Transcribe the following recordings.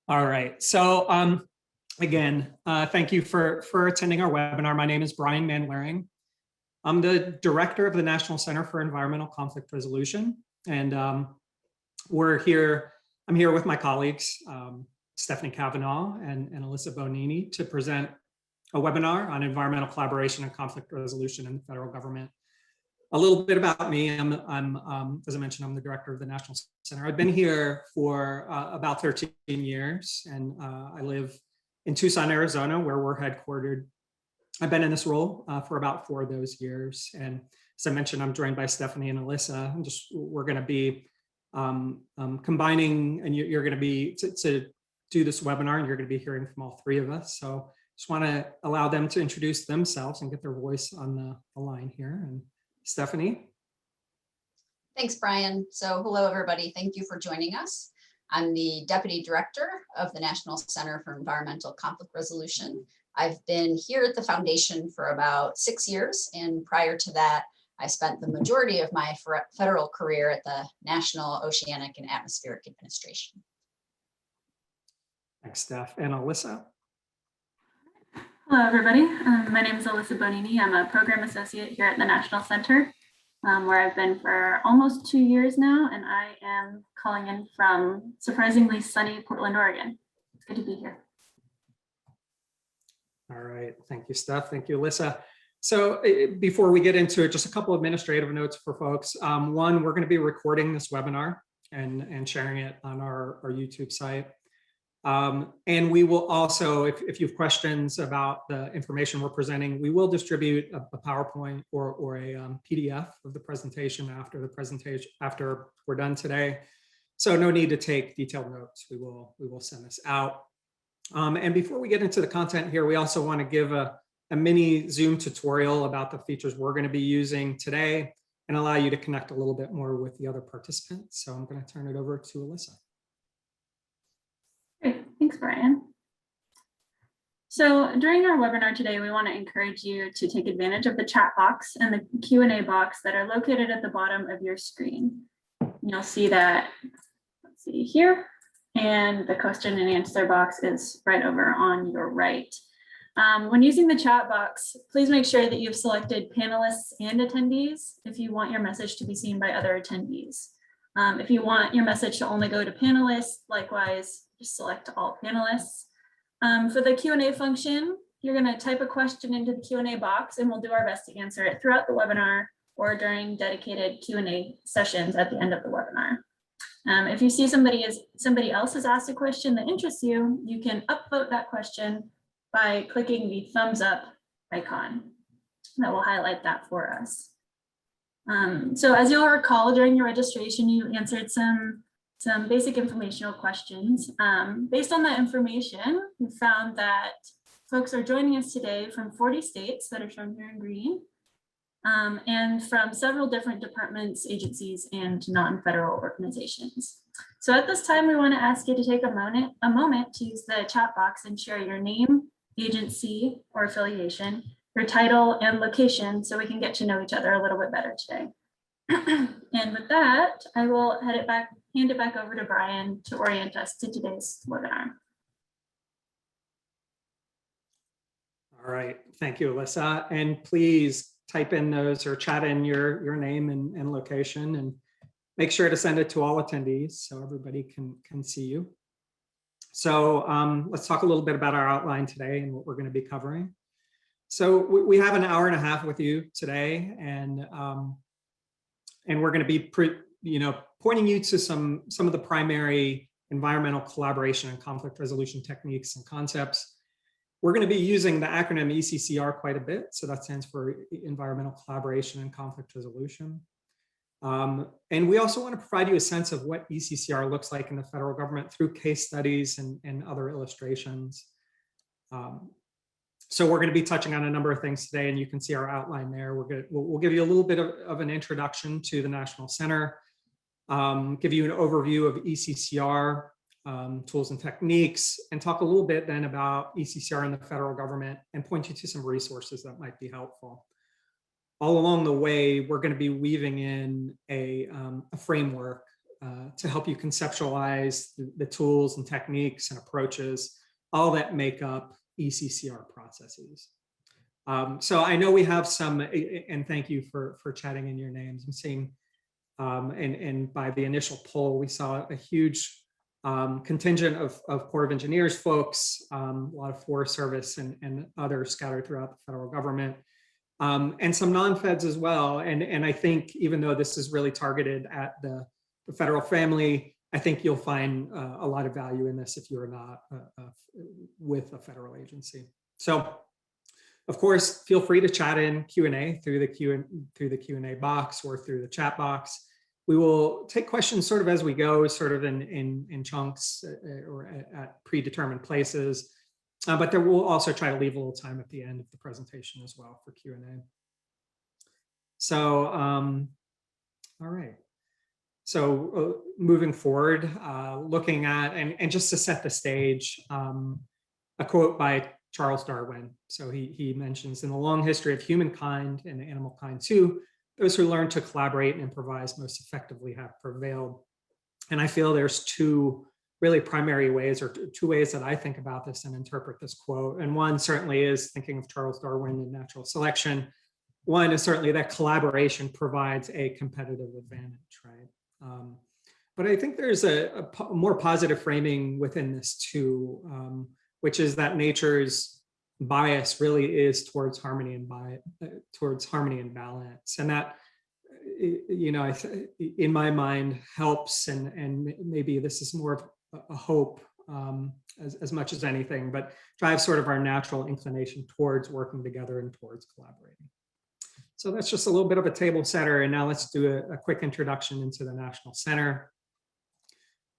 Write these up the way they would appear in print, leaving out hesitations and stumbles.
All right. So again, thank you for attending our webinar. My name is Brian Manwaring. I'm the director of the National Center for Environmental Conflict Resolution. And I'm here with my colleagues, Stephanie Kavanaugh and Alyssa Bonini, to present a webinar on environmental collaboration and conflict resolution in the federal government. A little bit about me, as I mentioned, I'm the director of the National Center. I've been here for about 13 years, and I live in Tucson, Arizona, where we're headquartered. I've been in this role for about 4 of those years. And as I mentioned, I'm joined by Stephanie and Alyssa. We're going to be combining, and you're going to be, to do this webinar, and you're going to be hearing from all 3 of us. So just want to allow them to introduce themselves and get their voice on the line here. And Stephanie. Thanks, Brian. So hello, everybody. Thank you for joining us. I'm the Deputy Director of the National Center for Environmental Conflict Resolution. I've been here at the foundation for about 6 years, and prior to that, I spent the majority of my federal career at the National Oceanic and Atmospheric Administration. Thanks, Steph. And Alyssa. Hello, everybody. My name is Alyssa Bonini. I'm a program associate here at the National Center, where I've been for almost 2 years now, and I am calling in from surprisingly sunny Portland, Oregon. It's good to be here. All right. Thank you, Steph. Thank you, Alyssa. So before we get into it, just a couple of administrative notes for folks. One, we're going to be recording this webinar and sharing it on our YouTube site. And we will also, if you have questions about the information we're presenting, we will distribute a PowerPoint or a PDF of the presentation after we're done today. So no need to take detailed notes. We will send this out. And before we get into the content here, we also want to give a mini Zoom tutorial about the features we're going to be using today and allow you to connect a little bit more with the other participants. So I'm going to turn it over to Alyssa. Great, thanks, Brian. So during our webinar today, we want to encourage you to take advantage of the chat box and the Q&A box that are located at the bottom of your screen. You'll see that, let's see here, and the question and answer box is right over on your right. When using the chat box, please make sure that you've selected panelists and attendees if you want your message to be seen by other attendees. If you want your message to only go to panelists, likewise, just select all panelists. For the Q&A function, you're going to type a question into the Q&A box, and we'll do our best to answer it throughout the webinar or during dedicated Q&A sessions at the end of the webinar. If you see somebody else has asked a question that interests you, you can upvote that question by clicking the thumbs up icon. That will highlight that for us. So as you'll recall, during your registration, you answered some basic informational questions. Based on that information, we found that folks are joining us today from 40 states that are shown here in green, and from several different departments, agencies, and non-federal organizations. So at this time, we want to ask you to take a moment to use the chat box and share your name, agency, or affiliation, your title, and location, so we can get to know each other a little bit better today. And with that, I will hand it back over to Brian to orient us to today's webinar. All right, thank you, Alyssa. And please type in those or chat in your name and location, and make sure to send it to all attendees so everybody can see you. So let's talk a little bit about our outline today and what we're going to be covering. So we have an hour and a half with you today, and we're going to be pointing you to some of the primary environmental collaboration and conflict resolution techniques and concepts. We're going to be using the acronym ECCR quite a bit. So that stands for Environmental Collaboration and Conflict Resolution. And we also want to provide you a sense of what ECCR looks like in the federal government through case studies and other illustrations. So we're going to be touching on a number of things today, and you can see our outline there. We'll give you a little bit of an introduction to the National Center, give you an overview of ECCR, tools and techniques, and talk a little bit then about ECCR in the federal government and point you to some resources that might be helpful. All along the way, we're going to be weaving in a framework to help you conceptualize the tools and techniques and approaches, all that make up ECCR processes. So I know we have some, and thank you for chatting in your names. I'm seeing, and by the initial poll, we saw a huge contingent of Corps of Engineers folks, a lot of Forest Service and others scattered throughout the federal government, and some non-feds as well. And I think even though this is really targeted at the federal family, I think you'll find a lot of value in this if you're not with a federal agency. So, of course, feel free to chat in Q&A through the Q&A box or through the chat box. We will take questions sort of as we go, sort of in chunks or at predetermined places. But there will also try to leave a little time at the end of the presentation as well for Q&A. So, all right. So moving forward, looking at, and just to set the stage, a quote by Charles Darwin. So he mentions, in the long history of humankind and animal kind too, those who learn to collaborate and improvise most effectively have prevailed. And I feel there's two really primary ways, or two ways that I think about this and interpret this quote. And one certainly is thinking of Charles Darwin and natural selection. One is certainly that collaboration provides a competitive advantage, right? But I think there's a more positive framing within this too, which is that nature's bias really is towards harmony and balance, and that, you know, in my mind helps, and maybe this is more of a hope as much as anything, but drives sort of our natural inclination towards working together and towards collaborating. So that's just a little bit of a table setter, and now let's do a quick introduction into the National Center.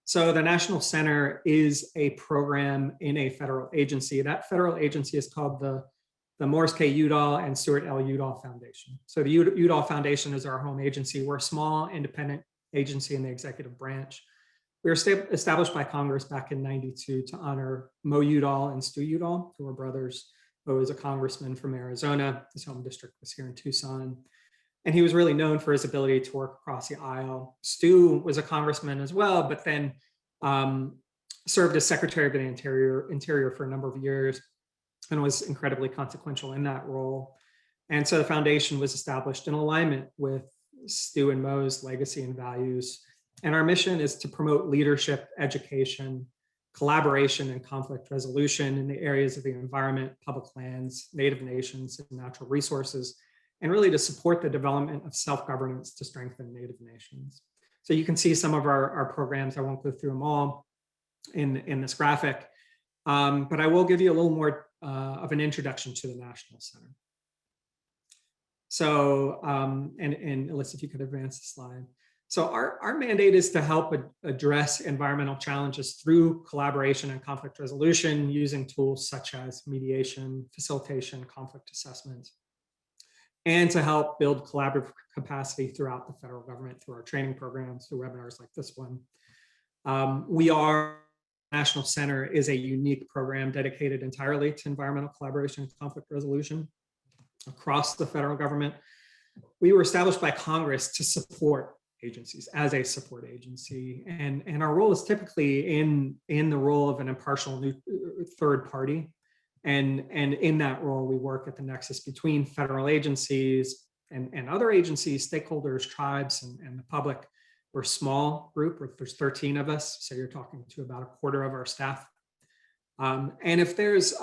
So the National Center is a program in a federal agency. That federal agency is called the Morris K. Udall and Stewart L. Udall Foundation. So the Udall Foundation is our home agency. We're a small independent agency in the executive branch. We were established by Congress back in '92 to honor Mo Udall and Stu Udall, who were brothers. Mo was a congressman from Arizona. His home district was here in Tucson. And he was really known for his ability to work across the aisle. Stu was a congressman as well, but then served as Secretary of the Interior for a number of years and was incredibly consequential in that role. And so the foundation was established in alignment with Stu and Mo's legacy and values. And our mission is to promote leadership, education, collaboration, and conflict resolution in the areas of the environment, public lands, Native nations, and natural resources, and really to support the development of self-governance to strengthen Native nations. So you can see some of our programs. I won't go through them all in this graphic, but I will give you a little more of an introduction to the National Center. So, and Alyssa, if you could advance the slide. So our mandate is to help address environmental challenges through collaboration and conflict resolution using tools such as mediation, facilitation, conflict assessment, and to help build collaborative capacity throughout the federal government through our training programs, through webinars like this one. National Center is a unique program dedicated entirely to environmental collaboration and conflict resolution across the federal government. We were established by Congress to support agencies as a support agency. And our role is typically in the role of an impartial third party. And in that role, we work at the nexus between federal agencies and other agencies, stakeholders, tribes, and the public. We're a small group, there's 13 of us, so you're talking to about a quarter of our staff. And if there's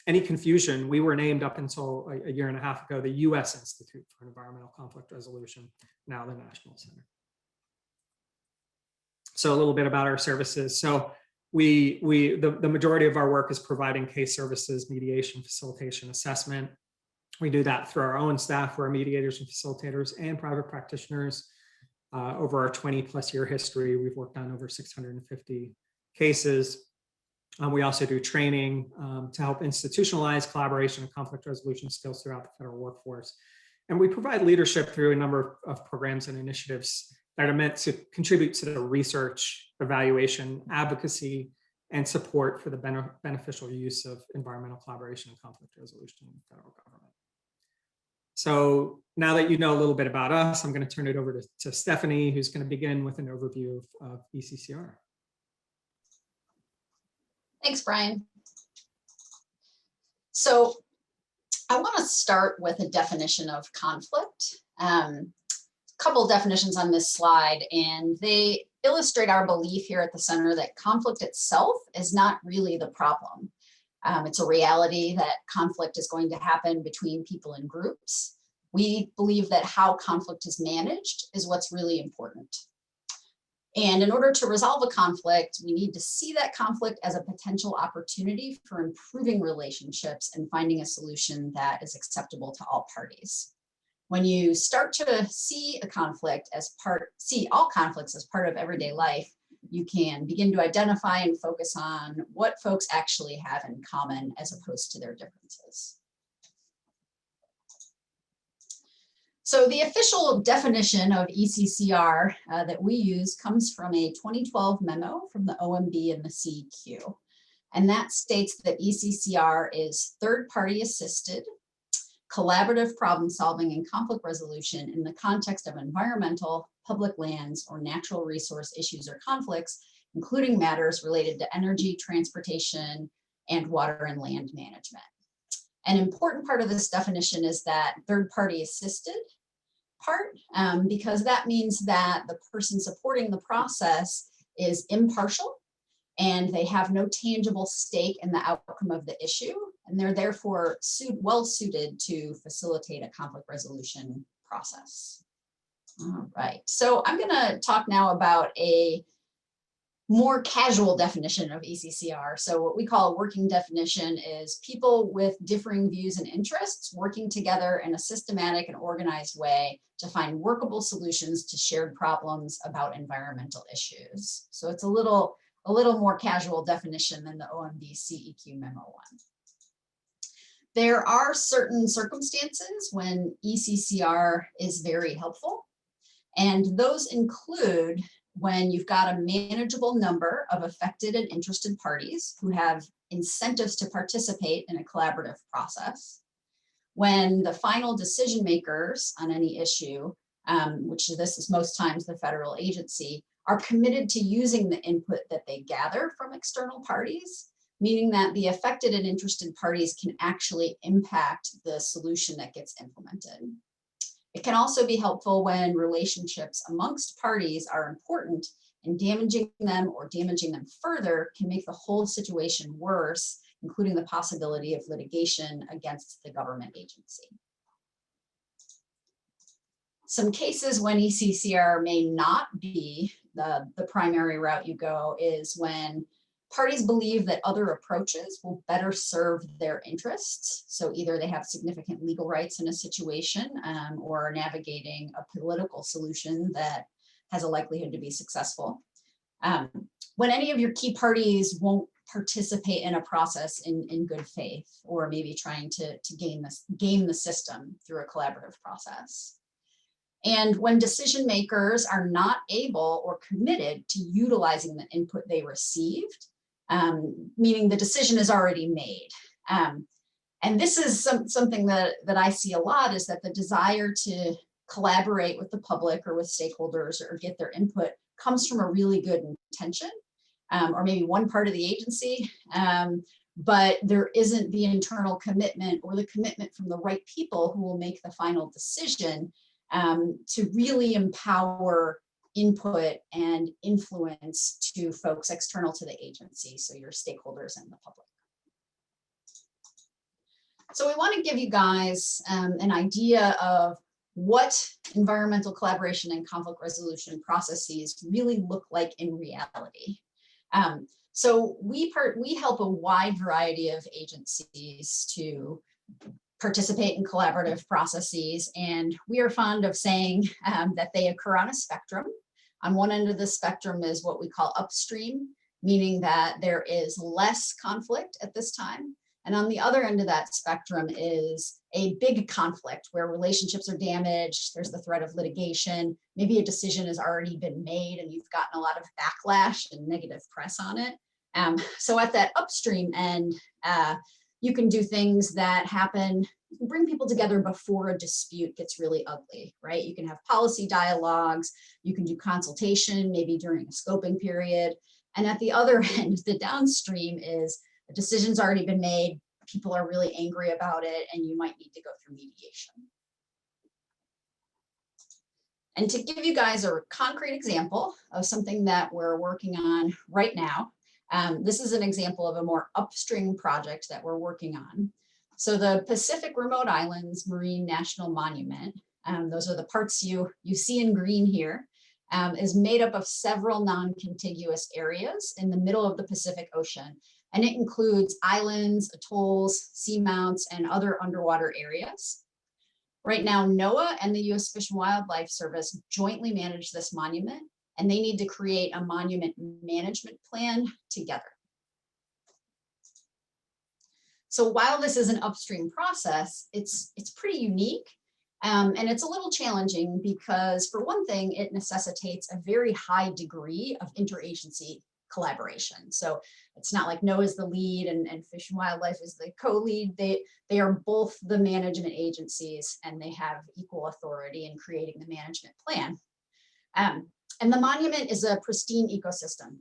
any confusion, we were named up until a year and a half ago, the U.S. Institute for Environmental Conflict Resolution, now the National Center. So a little bit about our services. So the majority of our work is providing case services, mediation, facilitation, assessment. We do that through our own staff, who are mediators and facilitators and private practitioners. Over our 20+ year history, we've worked on over 650 cases. We also do training to help institutionalize collaboration and conflict resolution skills throughout the federal workforce. And we provide leadership through a number of programs and initiatives that are meant to contribute to the research, evaluation, advocacy, and support for the beneficial use of environmental collaboration and conflict resolution in the federal government. So now that you know a little bit about us, I'm going to turn it over to Stephanie, who's going to begin with an overview of ECCR. Thanks, Brian. So I want to start with a definition of conflict. A couple definitions on this slide, and they illustrate our belief here at the center that conflict itself is not really the problem. It's a reality that conflict is going to happen between people and groups. We believe that how conflict is managed is what's really important. And in order to resolve a conflict, we need to see that conflict as a potential opportunity for improving relationships and finding a solution that is acceptable to all parties. When you start to see a conflict as see all conflicts as part of everyday life, you can begin to identify and focus on what folks actually have in common as opposed to their differences. So the official definition of ECCR that we use comes from a 2012 memo from the OMB and the CEQ. And that states that ECCR is third-party assisted, collaborative problem solving and conflict resolution in the context of environmental, public lands, or natural resource issues or conflicts, including matters related to energy, transportation, and water and land management. An important part of this definition is that third-party assisted part, because that means that the person supporting the process is impartial and they have no tangible stake in the outcome of the issue, and they're therefore well suited to facilitate a conflict resolution process. All right, so I'm going to talk now about a more casual definition of ECCR. So what we call a working definition is people with differing views and interests working together in a systematic and organized way to find workable solutions to shared problems about environmental issues. So it's a little more casual definition than the OMB CEQ memo one. There are certain circumstances when ECCR is very helpful, and those include when you've got a manageable number of affected and interested parties who have incentives to participate in a collaborative process, when the final decision makers on any issue, which this is most times the federal agency, are committed to using the input that they gather from external parties, meaning that the affected and interested parties can actually impact the solution that gets implemented. It can also be helpful when relationships amongst parties are important, and damaging them or damaging them further can make the whole situation worse, including the possibility of litigation against the government agency. Some cases when ECCR may not be the primary route you go is when parties believe that other approaches will better serve their interests. So either they have significant legal rights in a situation or are navigating a political solution that has a likelihood to be successful. When any of your key parties won't participate in a process in good faith, or maybe trying to game the system through a collaborative process. And when decision makers are not able or committed to utilizing the input they received, meaning the decision is already made. And this is something that I see a lot, is that the desire to collaborate with the public or with stakeholders or get their input comes from a really good intention, or maybe one part of the agency, but there isn't the internal commitment or the commitment from the right people who will make the final decision to really empower input and influence to folks external to the agency, so your stakeholders and the public. So we want to give you guys an idea of what environmental collaboration and conflict resolution processes really look like in reality. So we help a wide variety of agencies to participate in collaborative processes, and we are fond of saying that they occur on a spectrum. On one end of the spectrum is what we call upstream, meaning that there is less conflict at this time. And on the other end of that spectrum is a big conflict where relationships are damaged, there's the threat of litigation, maybe a decision has already been made and you've gotten a lot of backlash and negative press on it. So at that upstream end, you can do things that happen, bring people together before a dispute gets really ugly, right? You can have policy dialogues, you can do consultation, maybe during a scoping period. And at the other end, the downstream is a decision's already been made, people are really angry about it, and you might need to go through mediation. And to give you guys a concrete example of something that we're working on right now, this is an example of a more upstream project that we're working on. So the Pacific Remote Islands Marine National Monument, those are the parts you see in green here, is made up of several non-contiguous areas in the middle of the Pacific Ocean. And it includes islands, atolls, seamounts, and other underwater areas. Right now, NOAA and the U.S. Fish and Wildlife Service jointly manage this monument, and they need to create a monument management plan together. So while this is an upstream process, it's pretty unique, and it's a little challenging because, for one thing, it necessitates a very high degree of interagency collaboration. So it's not like NOAA is the lead and Fish and Wildlife is the co-lead. They are both the management agencies, and they have equal authority in creating the management plan. And the monument is a pristine ecosystem.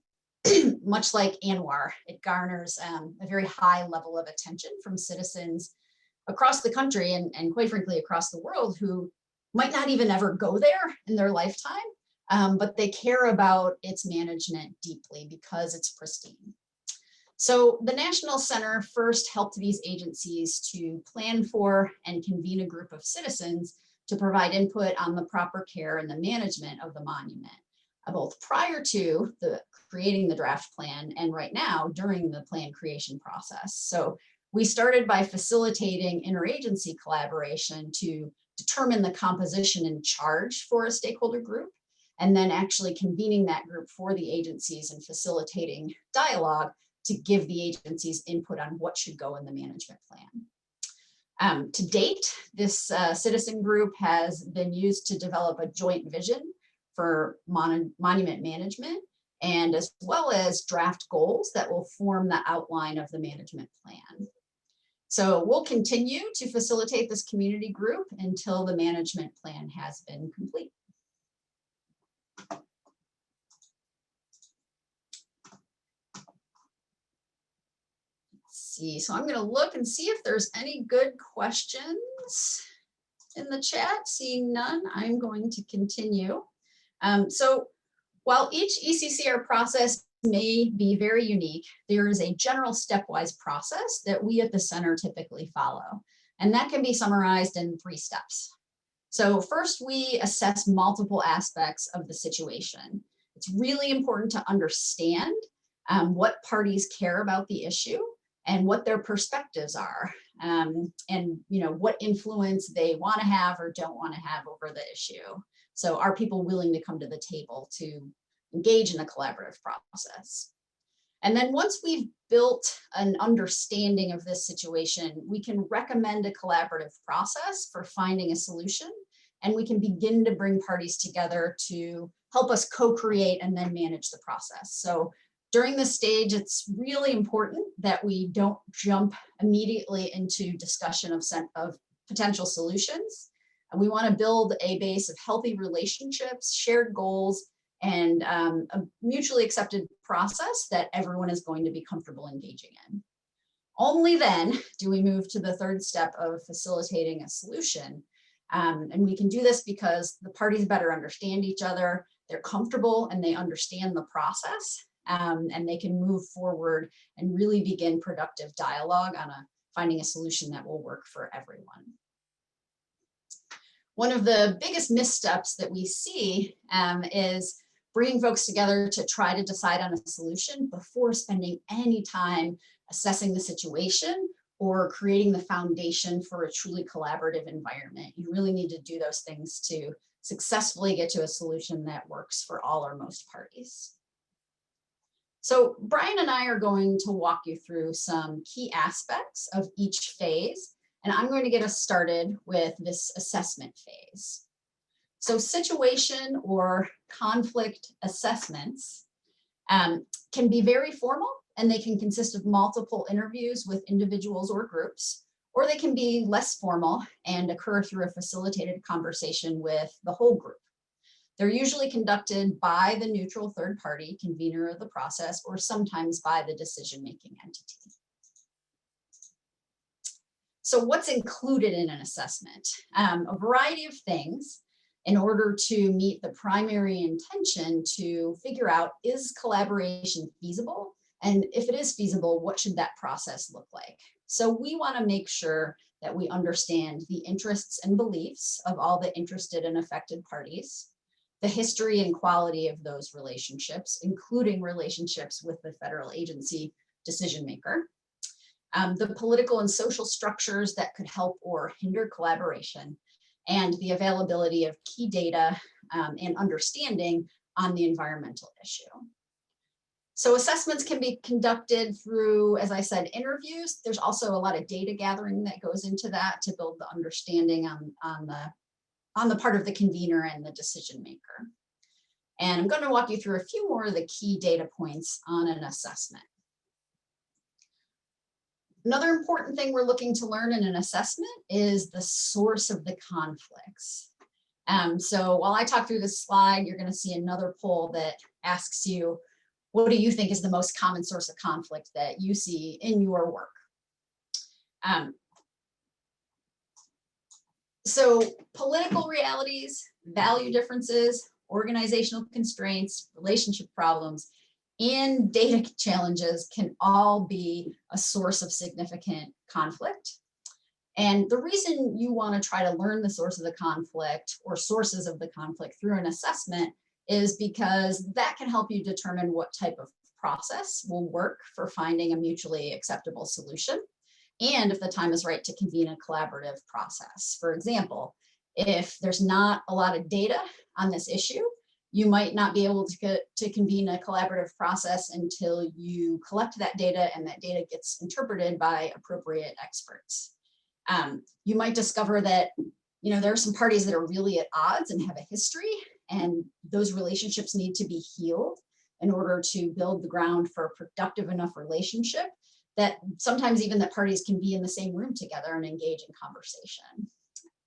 Much like Anwar, it garners a very high level of attention from citizens across the country and quite frankly across the world who might not even ever go there in their lifetime, but they care about its management deeply because it's pristine. So the National Center first helped these agencies to plan for and convene a group of citizens to provide input on the proper care and the management of the monument, both prior to creating the draft plan and right now during the plan creation process. So we started by facilitating interagency collaboration to determine the composition and charge for a stakeholder group, and then actually convening that group for the agencies and facilitating dialogue to give the agencies input on what should go in the management plan. To date, this citizen group has been used to develop a joint vision for monument management, and as well as draft goals that will form the outline of the management plan. So we'll continue to facilitate this community group until the management plan has been complete. See, so I'm going to look and see if there's any good questions in the chat. Seeing none, I'm going to continue. So while each ECCR process may be very unique, there is a general stepwise process that we at the center typically follow, and that can be summarized in 3 steps. So first, we assess multiple aspects of the situation. It's really important to understand what parties care about the issue and what their perspectives are, and what influence they want to have or don't want to have over the issue. So are people willing to come to the table to engage in a collaborative process? And then once we've built an understanding of this situation, we can recommend a collaborative process for finding a solution, and we can begin to bring parties together to help us co-create and then manage the process. So during this stage, it's really important that we don't jump immediately into discussion of potential solutions. And we want to build a base of healthy relationships, shared goals, and a mutually accepted process that everyone is going to be comfortable engaging in. Only then do we move to the 3rd step of facilitating a solution. And we can do this because the parties better understand each other, they're comfortable, and they understand the process, and they can move forward and really begin productive dialogue on finding a solution that will work for everyone. One of the biggest missteps that we see is bringing folks together to try to decide on a solution before spending any time assessing the situation or creating the foundation for a truly collaborative environment. You really need to do those things to successfully get to a solution that works for all or most parties. So Brian and I are going to walk you through some key aspects of each phase, and I'm going to get us started with this assessment phase. So situation or conflict assessments can be very formal and they can consist of multiple interviews with individuals or groups, or they can be less formal and occur through a facilitated conversation with the whole group. They're usually conducted by the neutral third party convener of the process, or sometimes by the decision-making entity. So what's included in an assessment? A variety of things in order to meet the primary intention to figure out, is collaboration feasible? And if it is feasible, what should that process look like? So we want to make sure that we understand the interests and beliefs of all the interested and affected parties, the history and quality of those relationships, including relationships with the federal agency decision maker, the political and social structures that could help or hinder collaboration, and the availability of key data and understanding on the environmental issue. So assessments can be conducted through, as I said, interviews. There's also a lot of data gathering that goes into that to build the understanding on the part of the convener and the decision maker. And I'm going to walk you through a few more of the key data points on an assessment. Another important thing we're looking to learn in an assessment is the source of the conflicts. So while I talk through this slide, you're going to see another poll that asks you, what do you think is the most common source of conflict that you see in your work? So political realities, value differences, organizational constraints, relationship problems, and data challenges can all be a source of significant conflict. And the reason you want to try to learn the source of the conflict or sources of the conflict through an assessment is because that can help you determine what type of process will work for finding a mutually acceptable solution, and if the time is right to convene a collaborative process. For example, if there's not a lot of data on this issue, you might not be able to convene a collaborative process until you collect that data and that data gets interpreted by appropriate experts. You might discover that there are some parties that are really at odds and have a history, and those relationships need to be healed in order to build the ground for a productive enough relationship that sometimes even that parties can be in the same room together and engage in conversation.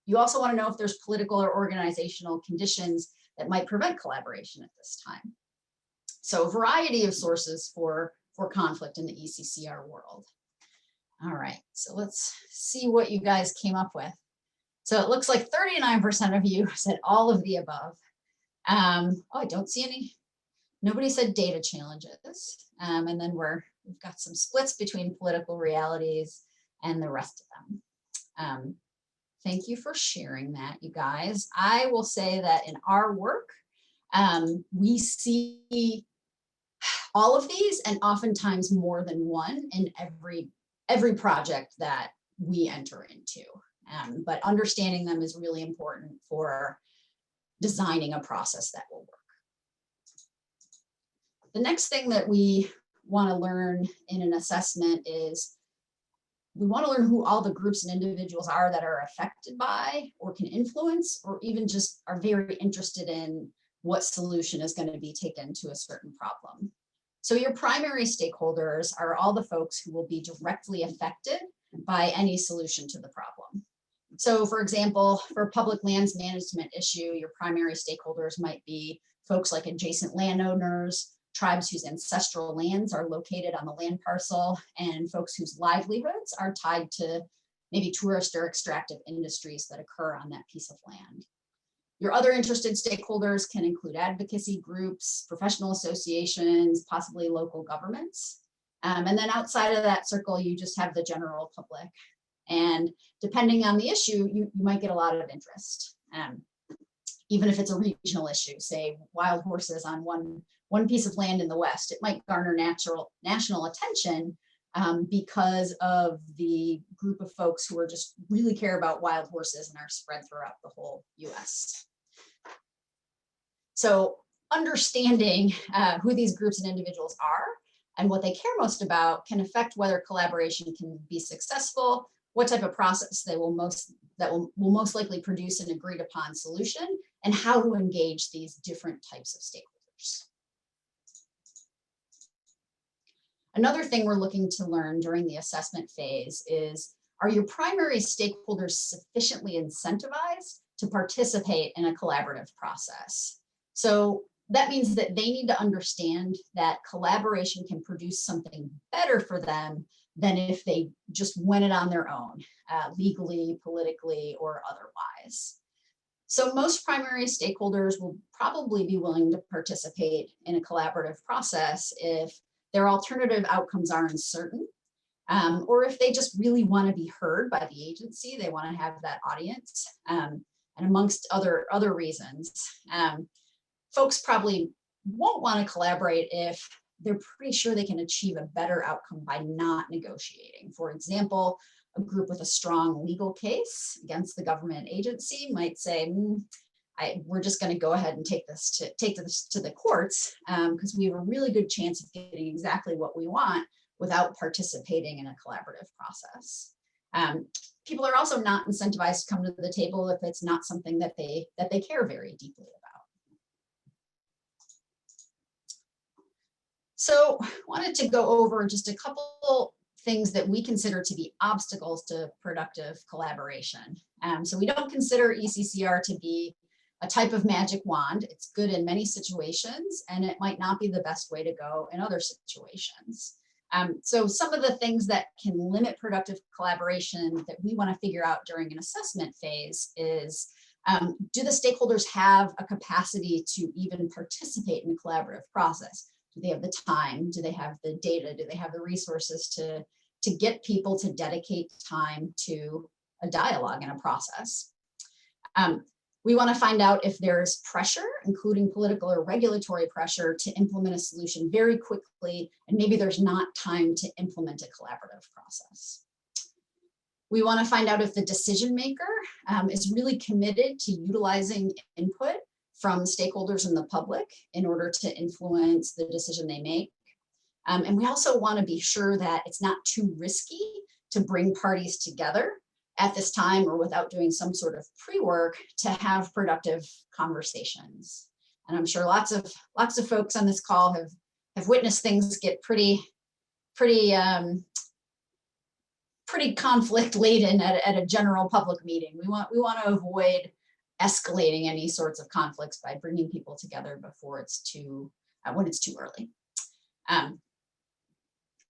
You also want to know if there's political or organizational conditions that might prevent collaboration at this time. So a variety of sources for conflict in the ECCR world. All right, so let's see what you guys came up with. So it looks like 39% of you said all of the above. Oh, I don't see any. Nobody said data challenges. And then we've got some splits between political realities and the rest of them. Thank you for sharing that, you guys. I will say that in our work, we see all of these and oftentimes more than one in every project that we enter into. But understanding them is really important for designing a process that will work. The next thing that we want to learn in an assessment is we want to learn who all the groups and individuals are that are affected by or can influence, or even just are very interested in what solution is going to be taken to a certain problem. So your primary stakeholders are all the folks who will be directly affected by any solution to the problem. So for example, for a public lands management issue, your primary stakeholders might be folks like adjacent landowners, tribes whose ancestral lands are located on the land parcel, and folks whose livelihoods are tied to maybe tourist or extractive industries that occur on that piece of land. Your other interested stakeholders can include advocacy groups, professional associations, possibly local governments. And then outside of that circle, you just have the general public. And depending on the issue, you might get a lot of interest. Even if it's a regional issue, say wild horses on one piece of land in the West, it might garner national attention because of the group of folks who are just really care about wild horses and are spread throughout the whole US. So understanding who these groups and individuals are and what they care most about can affect whether collaboration can be successful, what type of process that will most likely produce an agreed upon solution, and how to engage these different types of stakeholders. Another thing we're looking to learn during the assessment phase is, are your primary stakeholders sufficiently incentivized to participate in a collaborative process? So that means that they need to understand that collaboration can produce something better for them than if they just went it on their own, legally, politically, or otherwise. So most primary stakeholders will probably be willing to participate in a collaborative process if their alternative outcomes are uncertain, or if they just really want to be heard by the agency, they want to have that audience, and amongst other reasons. Folks probably won't want to collaborate if they're pretty sure they can achieve a better outcome by not negotiating. For example, a group with a strong legal case against the government agency might say, we're just going to go ahead and take this to the courts because we have a really good chance of getting exactly what we want without participating in a collaborative process. People are also not incentivized to come to the table if it's not something that they care very deeply about. So wanted to go over just a couple things that we consider to be obstacles to productive collaboration. So we don't consider ECCR to be a type of magic wand. It's good in many situations, and it might not be the best way to go in other situations. So some of the things that can limit productive collaboration that we want to figure out during an assessment phase is, do the stakeholders have a capacity to even participate in the collaborative process? Do they have the time? Do they have the data? Do they have the resources to get people to dedicate time to a dialogue and a process? We want to find out if there's pressure, including political or regulatory pressure, to implement a solution very quickly, and maybe there's not time to implement a collaborative process. We want to find out if the decision maker is really committed to utilizing input from stakeholders in the public in order to influence the decision they make. And we also want to be sure that it's not too risky to bring parties together at this time or without doing some sort of pre-work to have productive conversations. And I'm sure lots of folks on this call have witnessed things get pretty conflict laden at a general public meeting. We want to avoid escalating any sorts of conflicts by bringing people together before it's when it's too early.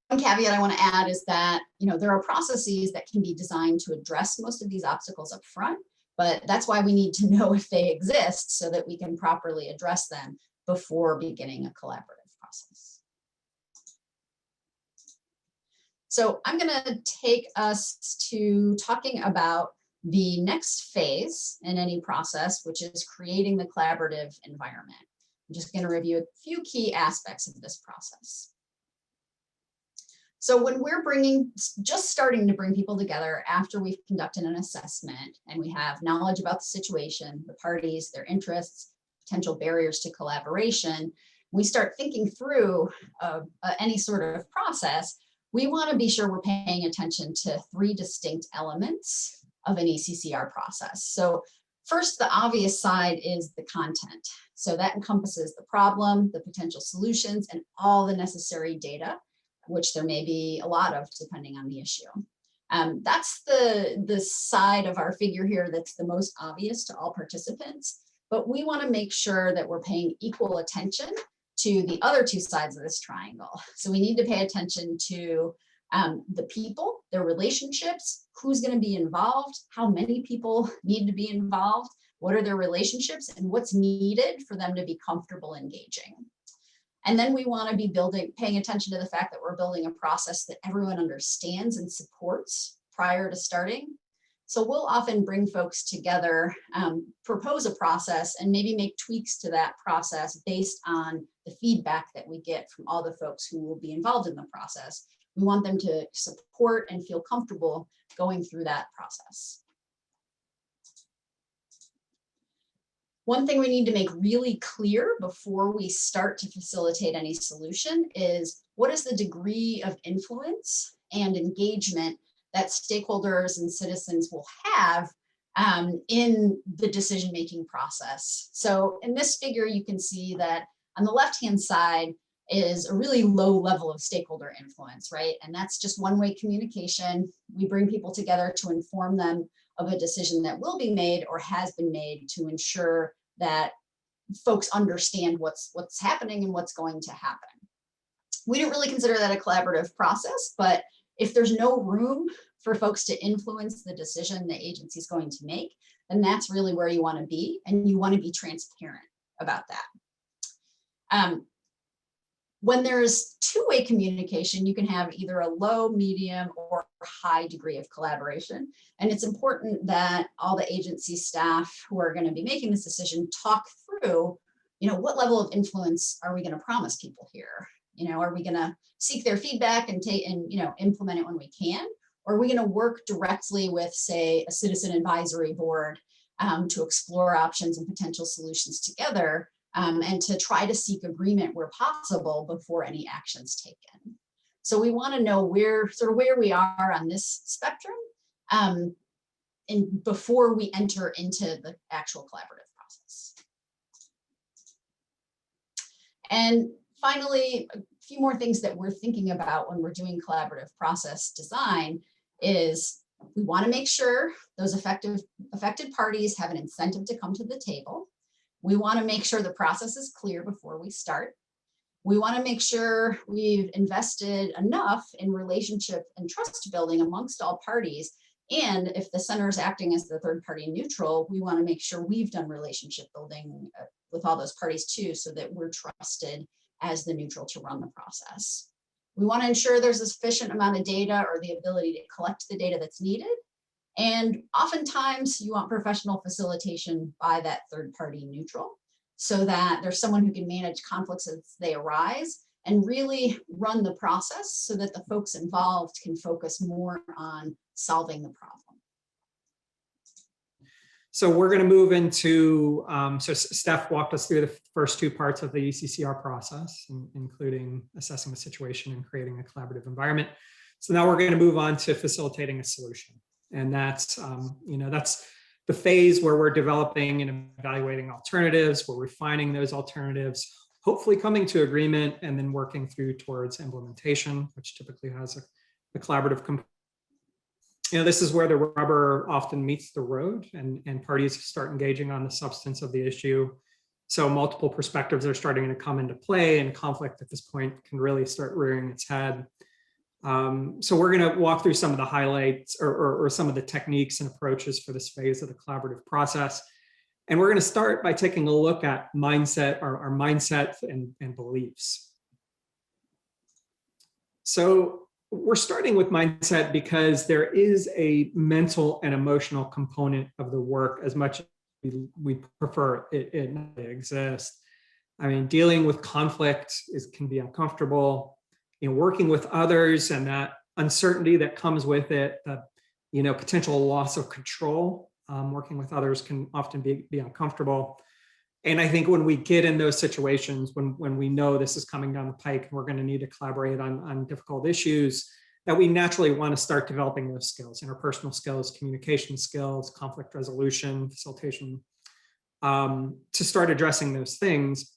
One caveat I want to add is that, there are processes that can be designed to address most of these obstacles up front, but that's why we need to know if they exist so that we can properly address them before beginning a collaborative process. So I'm going to take us to talking about the next phase in any process, which is creating the collaborative environment. I'm just going to review a few key aspects of this process. So when we're just starting to bring people together after we've conducted an assessment and we have knowledge about the situation, the parties, their interests, potential barriers to collaboration, we start thinking through any sort of process, we want to be sure we're paying attention to three distinct elements of an ECCR process. So first, the obvious side is the content. So that encompasses the problem, the potential solutions, and all the necessary data, which there may be a lot of depending on the issue. That's the side of our figure here that's the most obvious to all participants, but we want to make sure that we're paying equal attention to the other two sides of this triangle. So we need to pay attention to the people, their relationships, who's going to be involved, how many people need to be involved, what are their relationships, and what's needed for them to be comfortable engaging. And then we want to be paying attention to the fact that we're building a process that everyone understands and supports prior to starting. So we'll often bring folks together, propose a process, and maybe make tweaks to that process based on the feedback that we get from all the folks who will be involved in the process. We want them to support and feel comfortable going through that process. One thing we need to make really clear before we start to facilitate any solution is, what is the degree of influence and engagement that stakeholders and citizens will have in the decision-making process? So in this figure, you can see that on the left-hand side, is a really low level of stakeholder influence, right? And that's just one-way communication. We bring people together to inform them of a decision that will be made or has been made to ensure that folks understand what's happening and what's going to happen. We didn't really consider that a collaborative process, but if there's no room for folks to influence the decision the agency is going to make, then that's really where you want to be, and you want to be transparent about that. When there's two-way communication, you can have either a low, medium, or high degree of collaboration. And it's important that all the agency staff who are going to be making this decision talk through, what level of influence are we going to promise people here? Are we going to seek their feedback and implement it when we can? Or are we going to work directly with, say, a citizen advisory board to explore options and potential solutions together? And to try to seek agreement where possible before any action's taken. So we want to know where we are on this spectrum and before we enter into the actual collaborative process. And finally, a few more things that we're thinking about when we're doing collaborative process design is we want to make sure those affected parties have an incentive to come to the table. We want to make sure the process is clear before we start. We want to make sure we've invested enough in relationship and trust building amongst all parties. And if the center is acting as the third party neutral, we want to make sure we've done relationship building with all those parties too, so that we're trusted as the neutral to run the process. We want to ensure there's a sufficient amount of data or the ability to collect the data that's needed. And oftentimes you want professional facilitation by that third party neutral so that there's someone who can manage conflicts as they arise and really run the process so that the folks involved can focus more on solving the problem. So we're going to move into, so Steph walked us through the first two parts of the ECCR process, including assessing the situation and creating a collaborative environment. So now we're going to move on to facilitating a solution. And that's, that's the phase where we're developing and evaluating alternatives, we're refining those alternatives, hopefully coming to agreement, and then working through towards implementation, which typically has a collaborative component. This is where the rubber often meets the road and parties start engaging on the substance of the issue. So multiple perspectives are starting to come into play, and conflict at this point can really start rearing its head. So we're going to walk through some of the highlights or some of the techniques and approaches for this phase of the collaborative process. And we're going to start by taking a look at mindset, our mindset and beliefs. So we're starting with mindset because there is a mental and emotional component of the work as much as we prefer it not to exist. I mean, dealing with conflict can be uncomfortable. Working with others and that uncertainty that comes with it, the potential loss of control, working with others can often be uncomfortable. And I think when we get in those situations, when we know this is coming down the pike and we're going to need to collaborate on difficult issues, that we naturally want to start developing those skills, interpersonal skills, communication skills, conflict resolution, facilitation, to start addressing those things.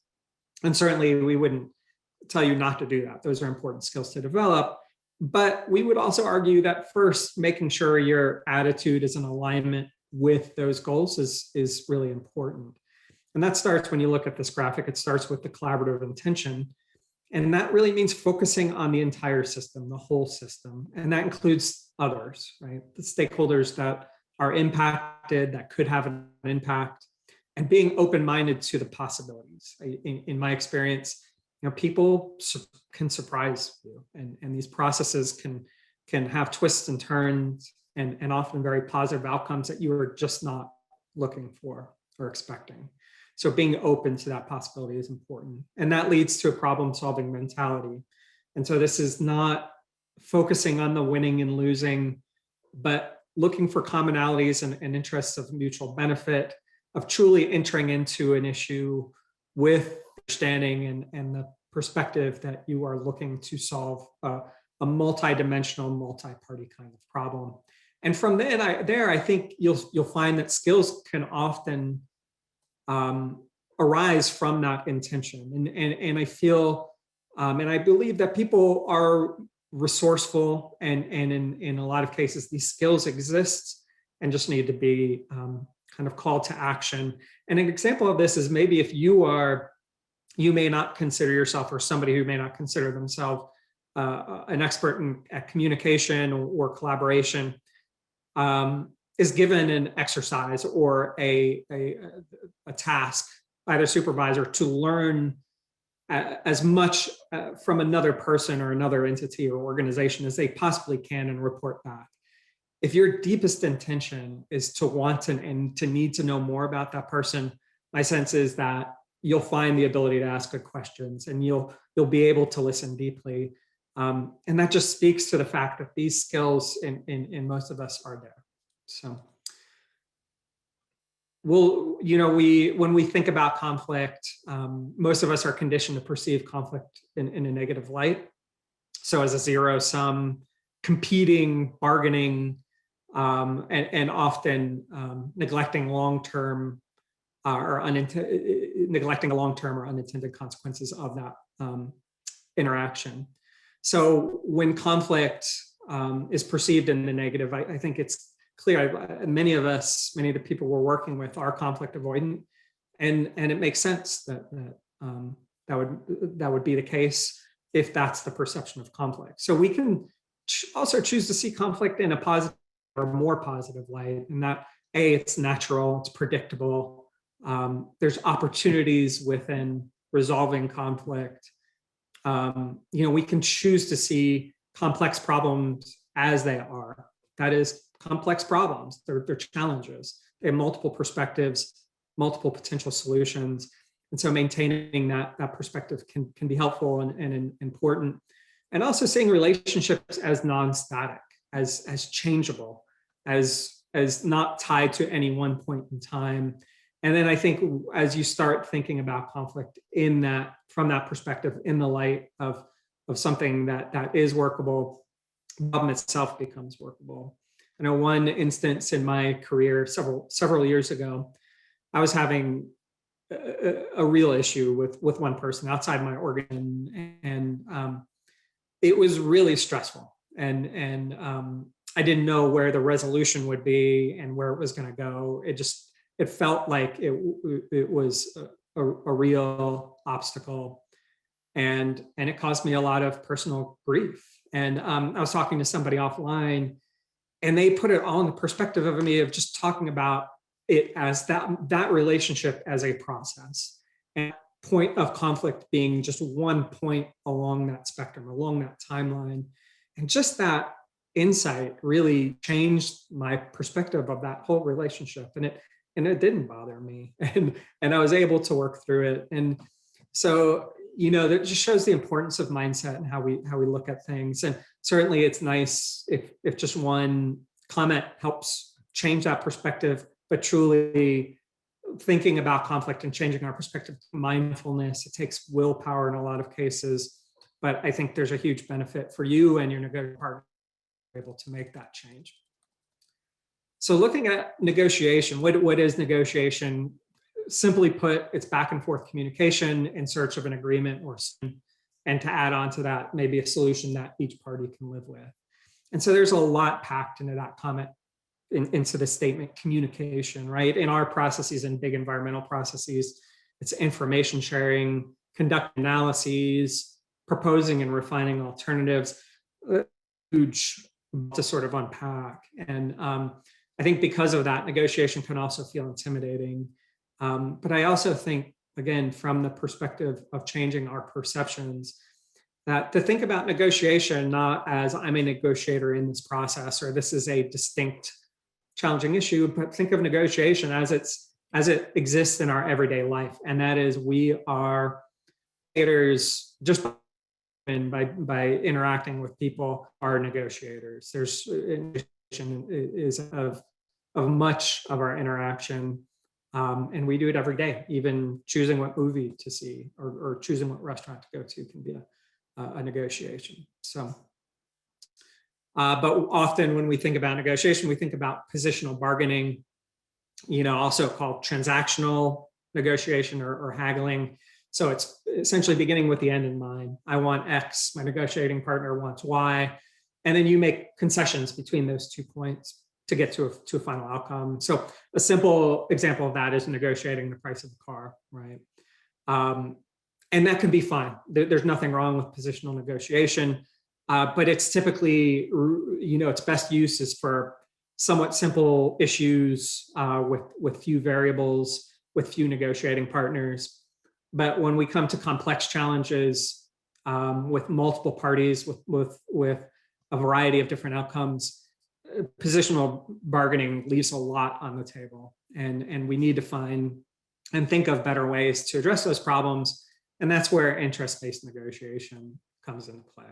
And certainly we wouldn't tell you not to do that. Those are important skills to develop. But we would also argue that first, making sure your attitude is in alignment with those goals is really important. And that starts when you look at this graphic, it starts with the collaborative intention. And that really means focusing on the entire system, the whole system. And that includes others, right? The stakeholders that are impacted, that could have an impact, and being open-minded to the possibilities. In my experience, people can surprise you, and these processes can have twists and turns and often very positive outcomes that you were just not looking for or expecting. So being open to that possibility is important. And that leads to a problem-solving mentality. And so this is not focusing on the winning and losing, but looking for commonalities and interests of mutual benefit, of truly entering into an issue with understanding and the perspective that you are looking to solve a multi-dimensional, multi-party kind of problem. And from there, I think you'll find that skills can often arise from that intention. And I feel And I believe that people are resourceful, and in a lot of cases, these skills exist and just need to be kind of called to action. And an example of this is maybe if you may not consider yourself, or somebody who may not consider themselves an expert at communication or collaboration, is given an exercise or a task by their supervisor to learn as much from another person or another entity or organization as they possibly can and report back. If your deepest intention is to want and to need to know more about that person, my sense is that you'll find the ability to ask good questions, and you'll be able to listen deeply. And that just speaks to the fact that these skills in most of us are there. So when we think about conflict, most of us are conditioned to perceive conflict in a negative light. So as a zero-sum, competing, bargaining, and often neglecting long-term or neglecting the long-term or unintended consequences of that interaction. So when conflict is perceived in the negative, I think it's clear. Many of the people we're working with are conflict avoidant, and it makes sense that would be the case if that's the perception of conflict. So we can also choose to see conflict in a positive or more positive light, and that it's natural, it's predictable. There's opportunities within resolving conflict. We can choose to see complex problems as they are. That is, complex problems, they're challenges. They have multiple perspectives, multiple potential solutions. And so maintaining that perspective can be helpful and important. And also seeing relationships as non-static, as changeable, as not tied to any one point in time. And then I think as you start thinking about conflict from that perspective, in the light of something that is workable, the problem itself becomes workable. I know one instance in my career several years ago, I was having a real issue with one person outside my organ, and it was really stressful. And I didn't know where the resolution would be and where it was going to go. It felt like it was a real obstacle, and it caused me a lot of personal grief. And I was talking to somebody offline, and they put it all in the perspective of me of just talking about it as that relationship as a process, and point of conflict being just one point along that spectrum, along that timeline. And just that insight really changed my perspective of that whole relationship. And it didn't bother me. And I was able to work through it. And so, that just shows the importance of mindset and how we look at things. And certainly it's nice if just one comment helps change that perspective, but truly thinking about conflict and changing our perspective, mindfulness, it takes willpower in a lot of cases, but I think there's a huge benefit for you and your negotiating partner able to make that change. So looking at negotiation, what is negotiation? Simply put, it's back and forth communication in search of an agreement, and to add on to that, maybe a solution that each party can live with. And so there's a lot packed into that comment, into the statement communication, right? In our processes and big environmental processes, it's information sharing, conduct analyses, proposing and refining alternatives, huge to sort of unpack. And I think because of that, negotiation can also feel intimidating. But I also think, again, from the perspective of changing our perceptions, that to think about negotiation not as I'm a negotiator in this process, or this is a distinct challenging issue, but think of negotiation as it exists in our everyday life. And that is, we are negotiators just by interacting with people, are negotiators. Negotiation is of much of our interaction. And we do it every day. Even choosing what movie to see or choosing what restaurant to go to can be a negotiation. So, but often when we think about negotiation, we think about positional bargaining, also called transactional negotiation or haggling. So it's essentially beginning with the end in mind. I want X, my negotiating partner wants Y, and then you make concessions between those 2 points to get to a final outcome. So a simple example of that is negotiating the price of the car, right? And that can be fine. There's nothing wrong with positional negotiation, but it's typically, its best use is for somewhat simple issues with few variables, with few negotiating partners. But when we come to complex challenges with multiple parties, with a variety of different outcomes, positional bargaining leaves a lot on the table, and we need to find and think of better ways to address those problems. And that's where interest-based negotiation comes into play.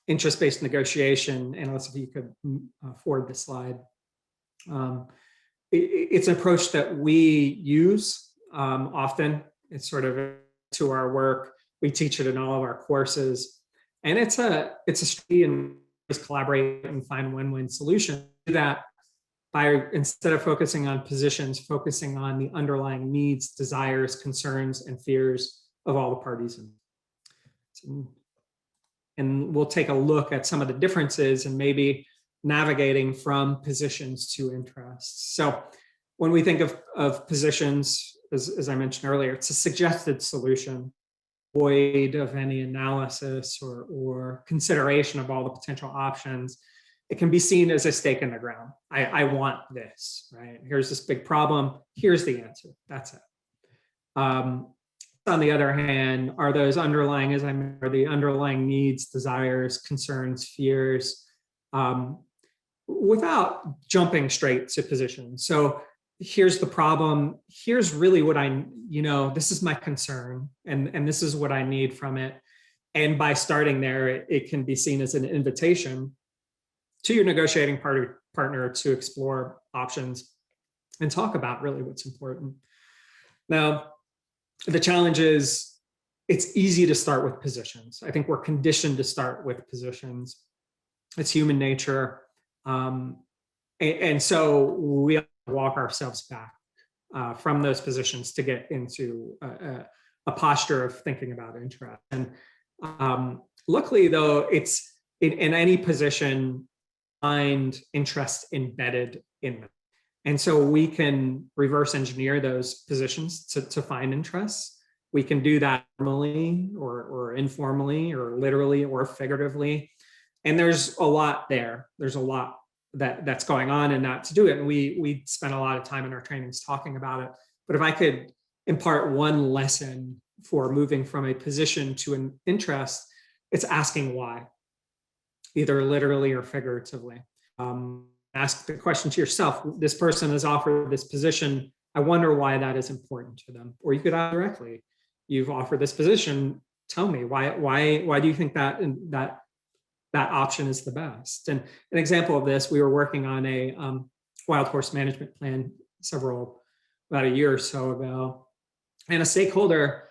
Interest-based negotiation, Analyst, if you could forward the slide. It's an approach that we use often. It's sort of to our work. We teach it in all of our courses. And it's a strategy and collaborate and find win-win solution. Do that by, instead of focusing on positions, focusing on the underlying needs, desires, concerns, and fears of all the parties. And we'll take a look at some of the differences and maybe navigating from positions to interests. So when we think of positions, as I mentioned earlier, it's a suggested solution, void of any analysis or consideration of all the potential options. It can be seen as a stake in the ground. I want this, right? Here's this big problem. Here's the answer. That's it. On the other hand, are those underlying, are the underlying needs, desires, concerns, fears, without jumping straight to position. So here's the problem. Here's really what this is my concern, and this is what I need from it. And by starting there, it can be seen as an invitation to your negotiating partner to explore options and talk about really what's important. Now, the challenge is it's easy to start with positions. I think we're conditioned to start with positions. It's human nature. And so we walk ourselves back from those positions to get into a posture of thinking about interest. And luckily, though, it's in any position, find interest embedded in them. And so we can reverse engineer those positions to find interests. We can do that formally or informally or literally or figuratively. And there's a lot there. There's a lot that's going on in that to do it. And we spend a lot of time in our trainings talking about it. But if I could impart one lesson for moving from a position to an interest, it's asking why, either literally or figuratively. Ask the question to yourself, this person has offered this position. I wonder why that is important to them. Or you could ask directly, you've offered this position. Tell me why do you think that option is the best? And an example of this, we were working on a wild horse management plan about a year or so ago. And a stakeholder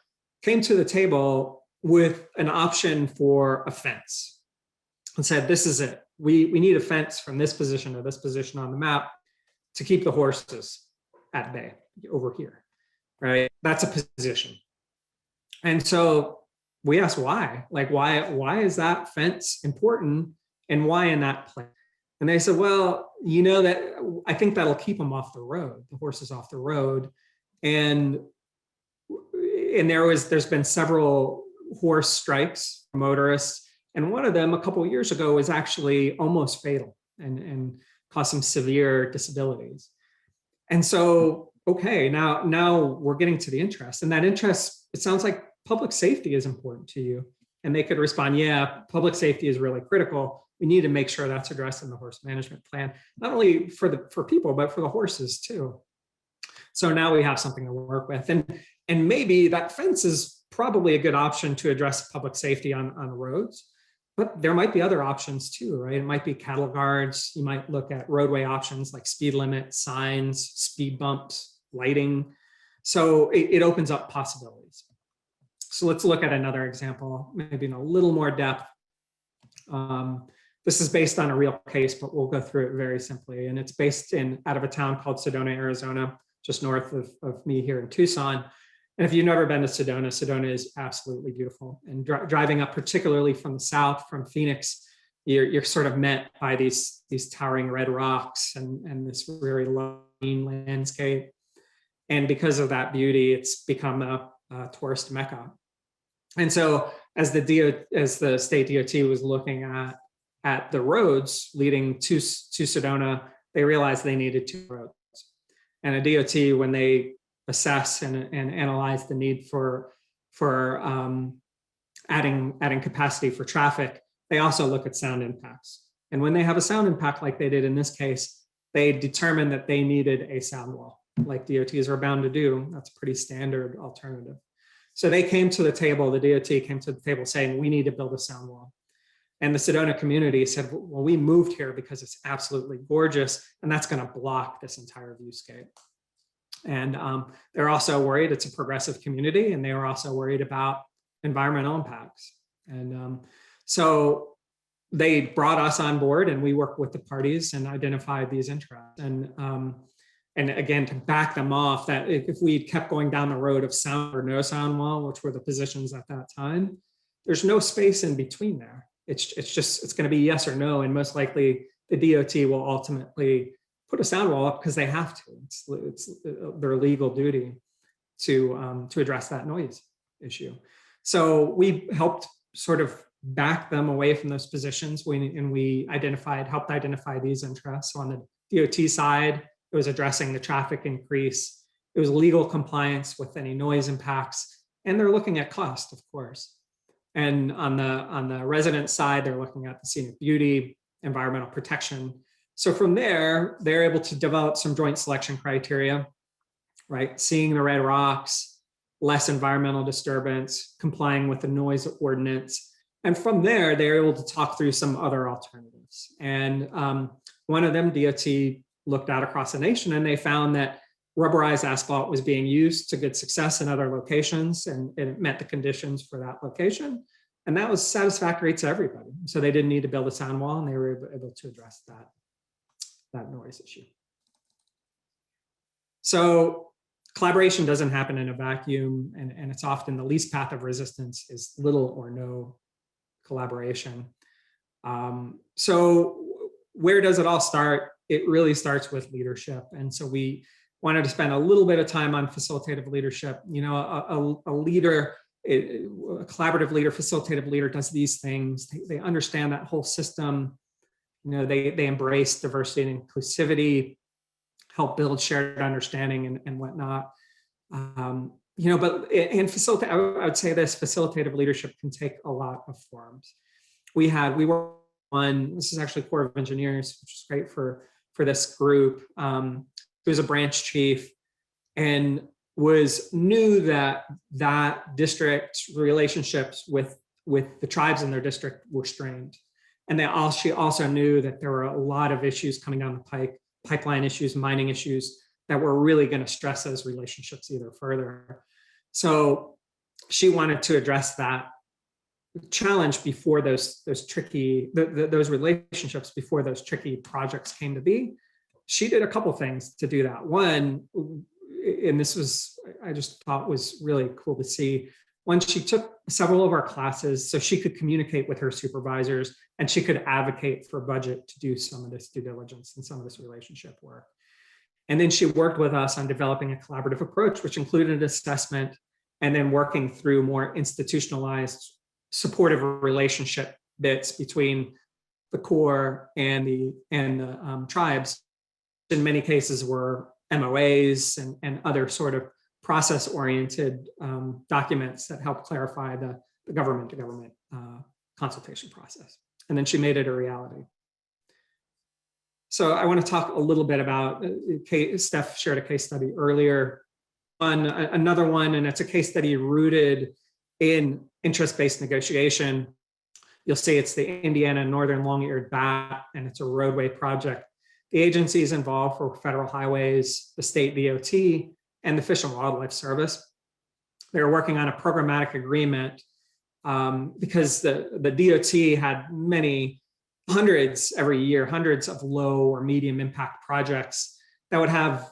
came to the table with an option for a fence and said, this is it. We need a fence from this position to this position on the map to keep the horses at bay over here, right? That's a position. And so we asked why, why is that fence important and why in that place? And they said, well, that I think that'll keep them off the road, the horses off the road. And there's been several horse strikes, motorists. And one of them a couple of years ago was actually almost fatal and caused some severe disabilities. And so, okay, now we're getting to the interest. And that interest, it sounds like public safety is important to you. And they could respond, yeah, public safety is really critical. We need to make sure that's addressed in the horse management plan, not only for people, but for the horses too. So now we have something to work with. And maybe that fence is probably a good option to address public safety on roads. But there might be other options too, right? It might be cattle guards. You might look at roadway options like speed limit, signs, speed bumps, lighting. So it opens up possibilities. So let's look at another example, maybe in a little more depth. This is based on a real case, but we'll go through it very simply. And it's based out of a town called Sedona, Arizona, just north of me here in Tucson. And if you've never been to Sedona, Sedona is absolutely beautiful. And driving up, particularly from the south, from Phoenix, you're sort of met by these towering red rocks and this very lovely landscape. And because of that beauty, it's become a tourist mecca. And so as the state DOT was looking at the roads leading to Sedona, they realized they needed 2 roads. And a DOT, when they assess and analyze the need for adding capacity for traffic, they also look at sound impacts. And when they have a sound impact like they did in this case, they determined that they needed a sound wall, like DOTs are bound to do. That's a pretty standard alternative. So they came to the table, the DOT came to the table saying, we need to build a sound wall. And the Sedona community said, well, we moved here because it's absolutely gorgeous, and that's going to block this entire viewscape. And they're also worried, it's a progressive community, and they were also worried about environmental impacts. And so they brought us on board, and we worked with the parties and identified these interests. And again, to back them off, that if we kept going down the road of sound or no sound wall, which were the positions at that time, there's no space in between there. It's going to be yes or no, and most likely the DOT will ultimately put a sound wall up because they have to. It's their legal duty to address that noise issue. So we helped sort of back them away from those positions. We helped identify these interests. So on the DOT side, it was addressing the traffic increase. It was legal compliance with any noise impacts, and they're looking at cost, of course. And on the resident side, they're looking at the scenic beauty, environmental protection. So from there, they're able to develop some joint selection criteria, right? Seeing the red rocks, less environmental disturbance, complying with the noise ordinance. And from there, they're able to talk through some other alternatives. And one of them, DOT looked out across the nation, and they found that rubberized asphalt was being used to good success in other locations, and it met the conditions for that location. And that was satisfactory to everybody. So they didn't need to build a sound wall, and they were able to address that noise issue. So collaboration doesn't happen in a vacuum, and it's often the least path of resistance is little or no collaboration. So where does it all start? It really starts with leadership. And so we wanted to spend a little bit of time on facilitative leadership. You know, a leader, a collaborative leader, facilitative leader does these things. They understand that whole system. You know, they embrace diversity and inclusivity, help build shared understanding and whatnot. You know, but in I would say this, facilitative leadership can take a lot of forms. We were on, this is actually Corps of Engineers, which is great for this group, who was a branch chief and knew that district's relationships with the tribes in their district were strained. And she also knew that there were a lot of issues coming down the pike, pipeline issues, mining issues, that were really going to stress those relationships either further. So she wanted to address that challenge before those relationships, before those tricky projects came to be. She did a couple things to do that. One, and this was, I just thought was really cool to see. One, she took several of our classes so she could communicate with her supervisors, and she could advocate for budget to do some of this due diligence and some of this relationship work. And then she worked with us on developing a collaborative approach, which included an assessment and then working through more institutionalized supportive relationship bits between the Corps and the tribes. In many cases were MOAs and other sort of process-oriented documents that help clarify the government-to-government consultation process. And then she made it a reality. So I want to talk a little bit about, Steph shared a case study earlier, on another one, and it's a case study rooted in interest-based negotiation. You'll see it's the Indiana Northern Long-Eared Bat, and it's a roadway project. The agencies involved for federal highways, the state DOT, and the Fish and Wildlife Service. They were working on a programmatic agreement because the DOT had hundreds every year, hundreds of low or medium impact projects that would have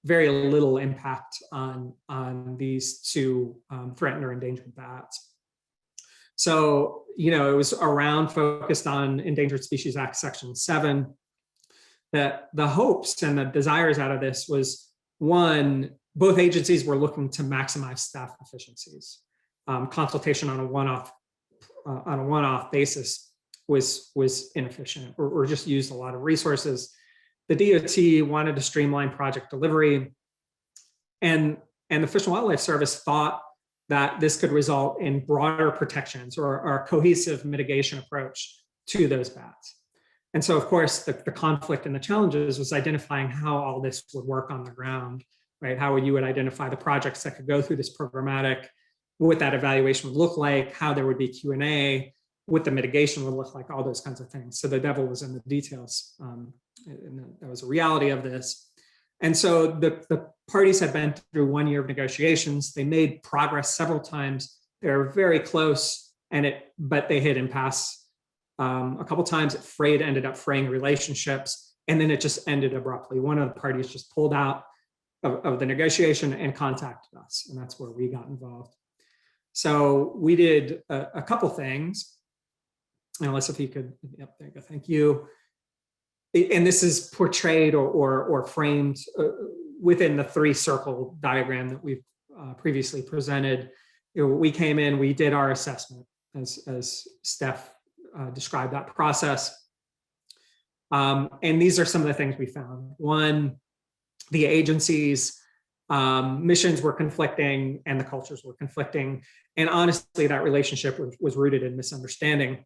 very little impact on these two threatened or endangered bats. So, it was focused on Endangered Species Act Section 7. That the hopes and the desires out of this was, one, both agencies were looking to maximize staff efficiencies. Consultation on a one-off basis was inefficient or just used a lot of resources. The DOT wanted to streamline project delivery, and the Fish and Wildlife Service thought that this could result in broader protections or a cohesive mitigation approach to those bats. And so, of course, the conflict and the challenges was identifying how all this would work on the ground, right? How you would identify the projects that could go through this programmatic, what that evaluation would look like, how there would be Q&A, what the mitigation would look like, all those kinds of things. So the devil was in the details. And that was a reality of this. And so the parties had been through 1 year of negotiations. They made progress several times. They were very close, but they hit impasse a couple times. It ended up fraying relationships, and then it just ended abruptly. One of the parties just pulled out of the negotiation and contacted us, and that's where we got involved. So we did a couple things. Analyst, if you could, yep, there you go, thank you. And this is portrayed or framed within the 3-circle diagram that we've previously presented. We came in, we did our assessment as Steph described that process. And these are some of the things we found. One, the agencies' missions were conflicting and the cultures were conflicting. And honestly, that relationship was rooted in misunderstanding.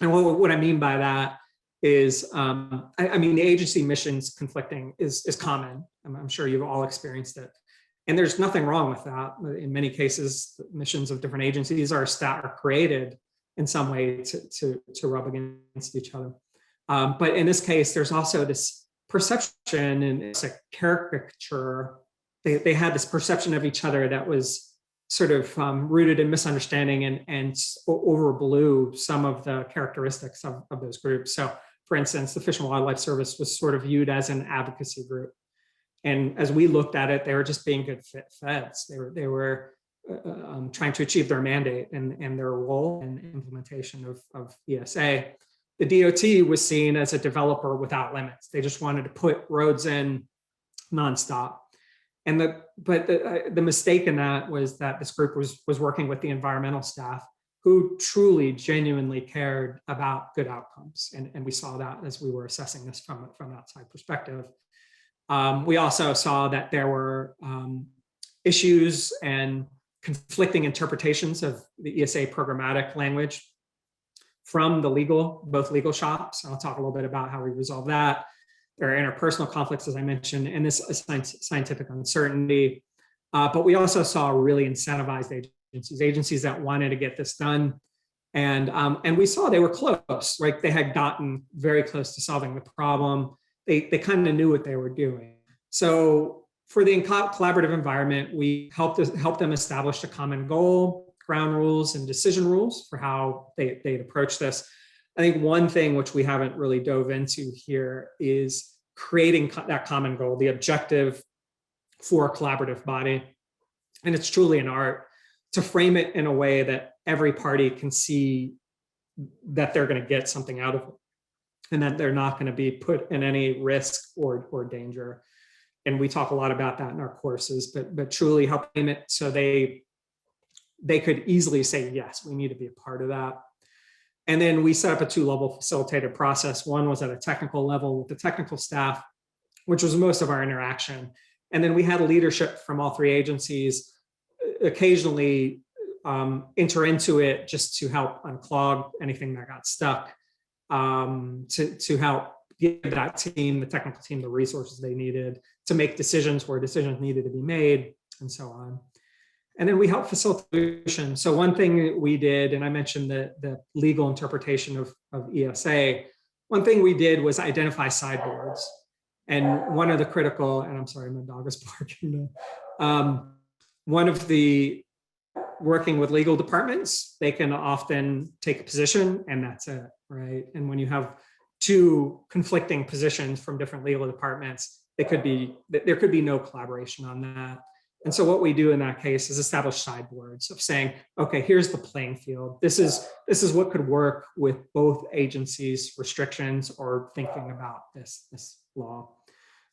And what I mean by that is, I mean, the agency missions conflicting is common. I'm sure you've all experienced it. And there's nothing wrong with that. In many cases, the missions of different agencies are created in some way to rub against each other. But in this case, there's also this perception, and it's a caricature. They had this perception of each other that was sort of rooted in misunderstanding and overblew some of the characteristics of those groups. So, for instance, the Fish and Wildlife Service was sort of viewed as an advocacy group. And as we looked at it, they were just being good feds. They were trying to achieve their mandate and their role in implementation of ESA. The DOT was seen as a developer without limits. They just wanted to put roads in nonstop. And the mistake in that was that this group was working with the environmental staff who truly, genuinely cared about good outcomes. And we saw that as we were assessing this from an outside perspective. We also saw that there were issues and conflicting interpretations of the ESA programmatic language from both legal shops. I'll talk a little bit about how we resolve that. There are interpersonal conflicts, as I mentioned, and this scientific uncertainty. But we also saw really incentivized agencies that wanted to get this done. And we saw they were close, right? They had gotten very close to solving the problem. They kind of knew what they were doing. So for the collaborative environment, we helped them establish a common goal, ground rules, and decision rules for how they'd approach this. I think one thing which we haven't really dove into here is creating that common goal, the objective for a collaborative body. And it's truly an art to frame it in a way that every party can see that they're going to get something out of it and that they're not going to be put in any risk or danger. And we talk a lot about that in our courses, but truly helping it so they could easily say, yes, we need to be a part of that. And then we set up a 2-level facilitated process. One was at a technical level with the technical staff, which was most of our interaction. And then we had leadership from all 3 agencies occasionally enter into it just to help unclog anything that got stuck, to help give that team, the technical team, the resources they needed to make decisions where decisions needed to be made, and so on. And then we help facilitation. So one thing we did, and I mentioned the legal interpretation of ESA, one thing we did was identify sideboards. And one of the critical, and I'm sorry, my dog is barking. One of the working with legal departments, they can often take a position and that's it, right? And when you have 2 conflicting positions from different legal departments, there could be no collaboration on that. And so what we do in that case is establish sideboards of saying, okay, here's the playing field. This is what could work with both agencies' restrictions or thinking about this law.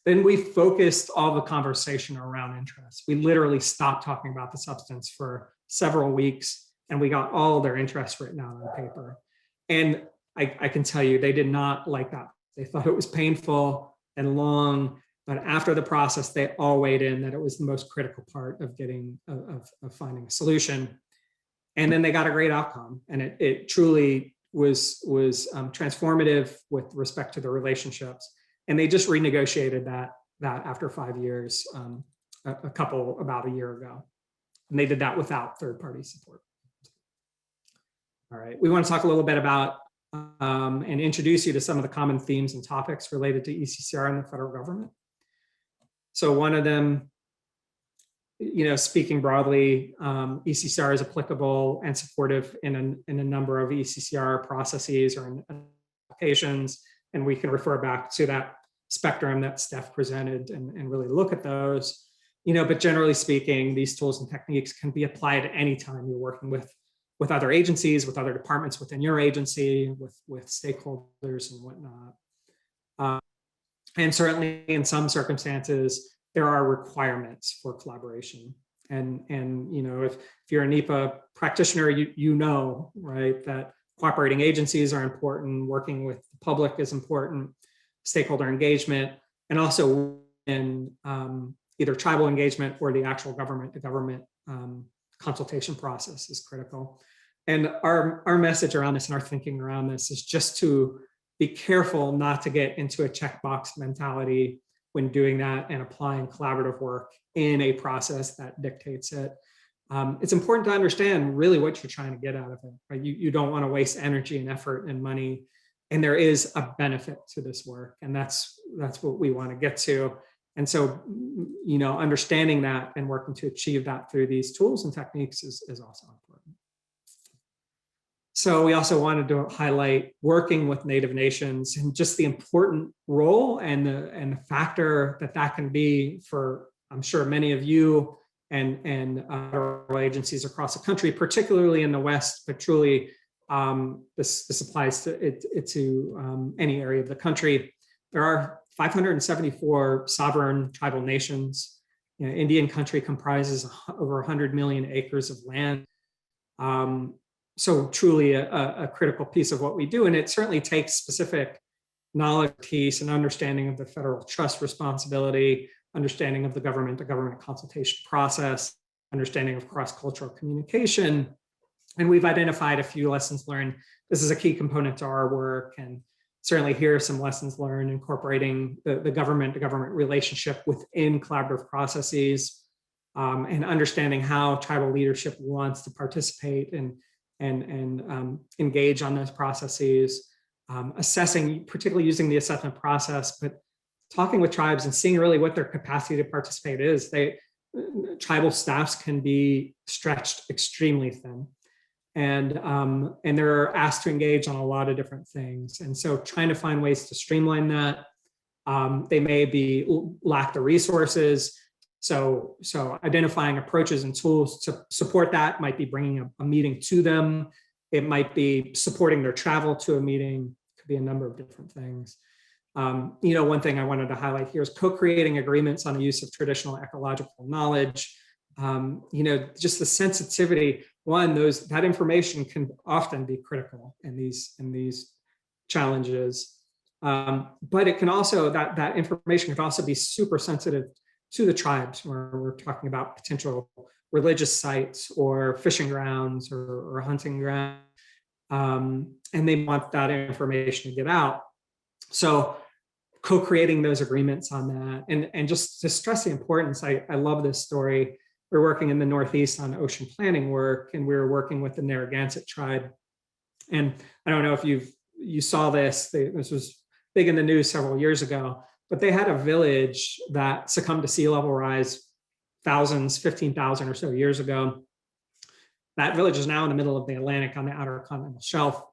Then we focused all the conversation around interests. We literally stopped talking about the substance for several weeks, and we got all their interests written out on paper. And I can tell you, they did not like that. They thought it was painful and long. But after the process, they all weighed in that it was the most critical part of finding a solution. And then they got a great outcome. And it truly was transformative with respect to the relationships. And they just renegotiated that after 5 years, about a year ago. And they did that without third-party support. All right, we want to talk a little bit about and introduce you to some of the common themes and topics related to ECCR and the federal government. So one of them, speaking broadly, ECCR is applicable and supportive in a number of ECCR processes or applications, and we can refer back to that spectrum that Steph presented and really look at those. But generally speaking, these tools and techniques can be applied anytime you're working with other agencies, with other departments within your agency, with stakeholders and whatnot. And certainly in some circumstances, there are requirements for collaboration. And if you're a NEPA practitioner, you know, right, that cooperating agencies are important, working with the public is important, stakeholder engagement, and also in either tribal engagement or the actual government-to-government consultation process is critical. And our message around this and our thinking around this is just to be careful not to get into a checkbox mentality when doing that and applying collaborative work in a process that dictates it. It's important to understand really what you're trying to get out of it. Right? You don't want to waste energy and effort and money, and there is a benefit to this work, and that's what we want to get to. And so, understanding that and working to achieve that through these tools and techniques is also important. So we also wanted to highlight working with Native nations and just the important role and the factor that can be for, I'm sure, many of you and federal agencies across the country, particularly in the West, but truly this applies to any area of the country. There are 574 sovereign tribal nations. Indian country comprises over 100 million acres of land. So truly a critical piece of what we do. And it certainly takes specific knowledge, piece, and understanding of the federal trust responsibility, understanding of the government-to-government consultation process, understanding of cross-cultural communication. And we've identified a few lessons learned. This is a key component to our work. And certainly here are some lessons learned incorporating the government-to-government relationship within collaborative processes, and understanding how tribal leadership wants to participate and engage on those processes, assessing, particularly using the assessment process, but talking with tribes and seeing really what their capacity to participate is. Tribal staffs can be stretched extremely thin, and they're asked to engage on a lot of different things. And so trying to find ways to streamline that. They may lack the resources. So identifying approaches and tools to support that might be bringing a meeting to them. It might be supporting their travel to a meeting. It could be a number of different things. One thing I wanted to highlight here is co-creating agreements on the use of traditional ecological knowledge. Just the sensitivity. That information can often be critical in these challenges. But it can also, that information can also be super sensitive to the tribes, where we're talking about potential religious sites or fishing grounds or hunting grounds, and they want that information to get out. So co-creating those agreements on that, and just to stress the importance, I love this story. We're working in the Northeast on ocean planning work, and we were working with the Narragansett Tribe. And I don't know if you saw this, this was big in the news several years ago, but they had a village that succumbed to sea level rise 15,000 or so years ago. That village is now in the middle of the Atlantic on the outer continental shelf.